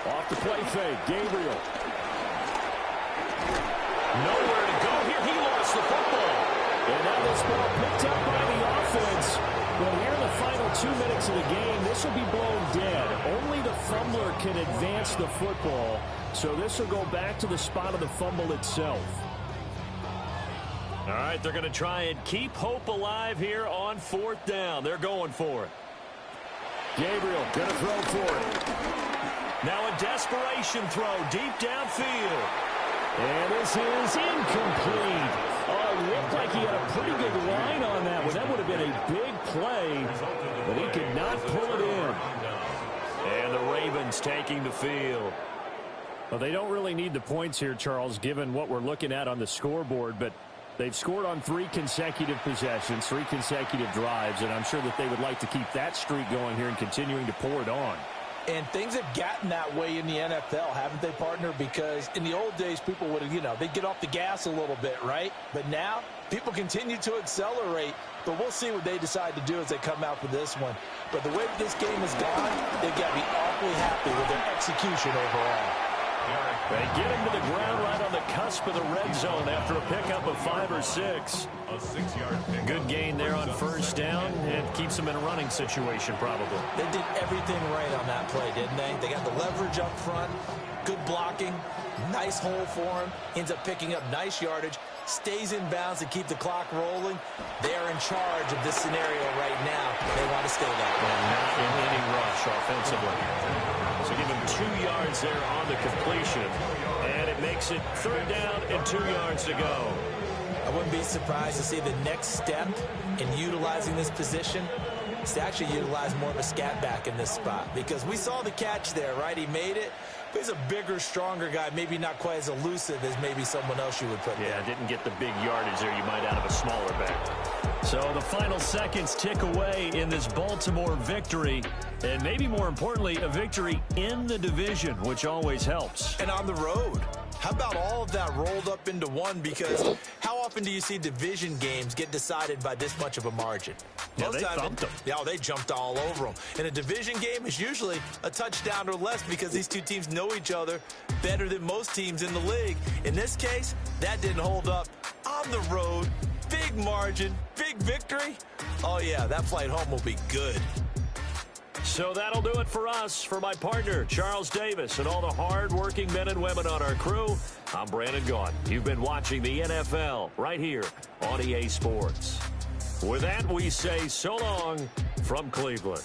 Off the play fake. Gabriel. Nowhere to go here. He lost the football. And now this ball picked up by the offense. But here in the final 2 minutes of the game, this will be blown dead. Only the fumbler can advance the football. So this will go back to the spot of the fumble itself. All right, they're going to try and keep hope alive here on 4th down. They're going for it. Gabriel going to throw for it. Now a desperation throw deep downfield. And this is incomplete. Oh, it looked like he had a pretty good line on that one. That would have been a big play, but he could not pull it in. And the Ravens taking the field. Well, they don't really need the points here, Charles, given what we're looking at on the scoreboard, but they've scored on 3 consecutive possessions, 3 consecutive drives, and I'm sure that they would like to keep that streak going here and continuing to pour it on. And things have gotten that way in the NFL, haven't they, partner? Because in the old days, people would have, they'd get off the gas a little bit, right? But now, people continue to accelerate. But we'll see what they decide to do as they come out for this one. But the way this game has gone, they've got to be awfully happy with their execution overall. They get him to the ground right on the cusp of the red zone after a pickup of 5 or 6. A 6-yard pick. Good gain there on 1st down, and keeps them in a running situation probably. They did everything right on that play, didn't they? They got the leverage up front, good blocking, nice hole for him, ends up picking up nice yardage, stays in bounds to keep the clock rolling. They're in charge of this scenario right now. They want to stay that way. And not in any rush offensively. So give him 2 yards there on the completion. And it makes it 3rd down and 2 yards to go. I wouldn't be surprised to see the next step in utilizing this position is to actually utilize more of a scat back in this spot. Because we saw the catch there, right? He made it. But he's a bigger, stronger guy, maybe not quite as elusive as maybe someone else you would put there. Yeah, didn't get the big yardage there you might out of a smaller back. So the final seconds tick away in this Baltimore victory. And maybe more importantly, a victory in the division, which always helps. And on the road. How about all of that rolled up into one? Because how often do you see division games get decided by this much of a margin? Yeah, they thumped them. Yeah, they jumped all over them. In a division game, it's usually a touchdown or less because these two teams know each other better than most teams in the league. In this case, that didn't hold up. On the road, big margin, big victory. Oh, yeah, that flight home will be good. So that'll do it for us. For my partner, Charles Davis, and all the hard-working men and women on our crew, I'm Brandon Gaughan. You've been watching the NFL right here on EA Sports. With that, we say so long from Cleveland.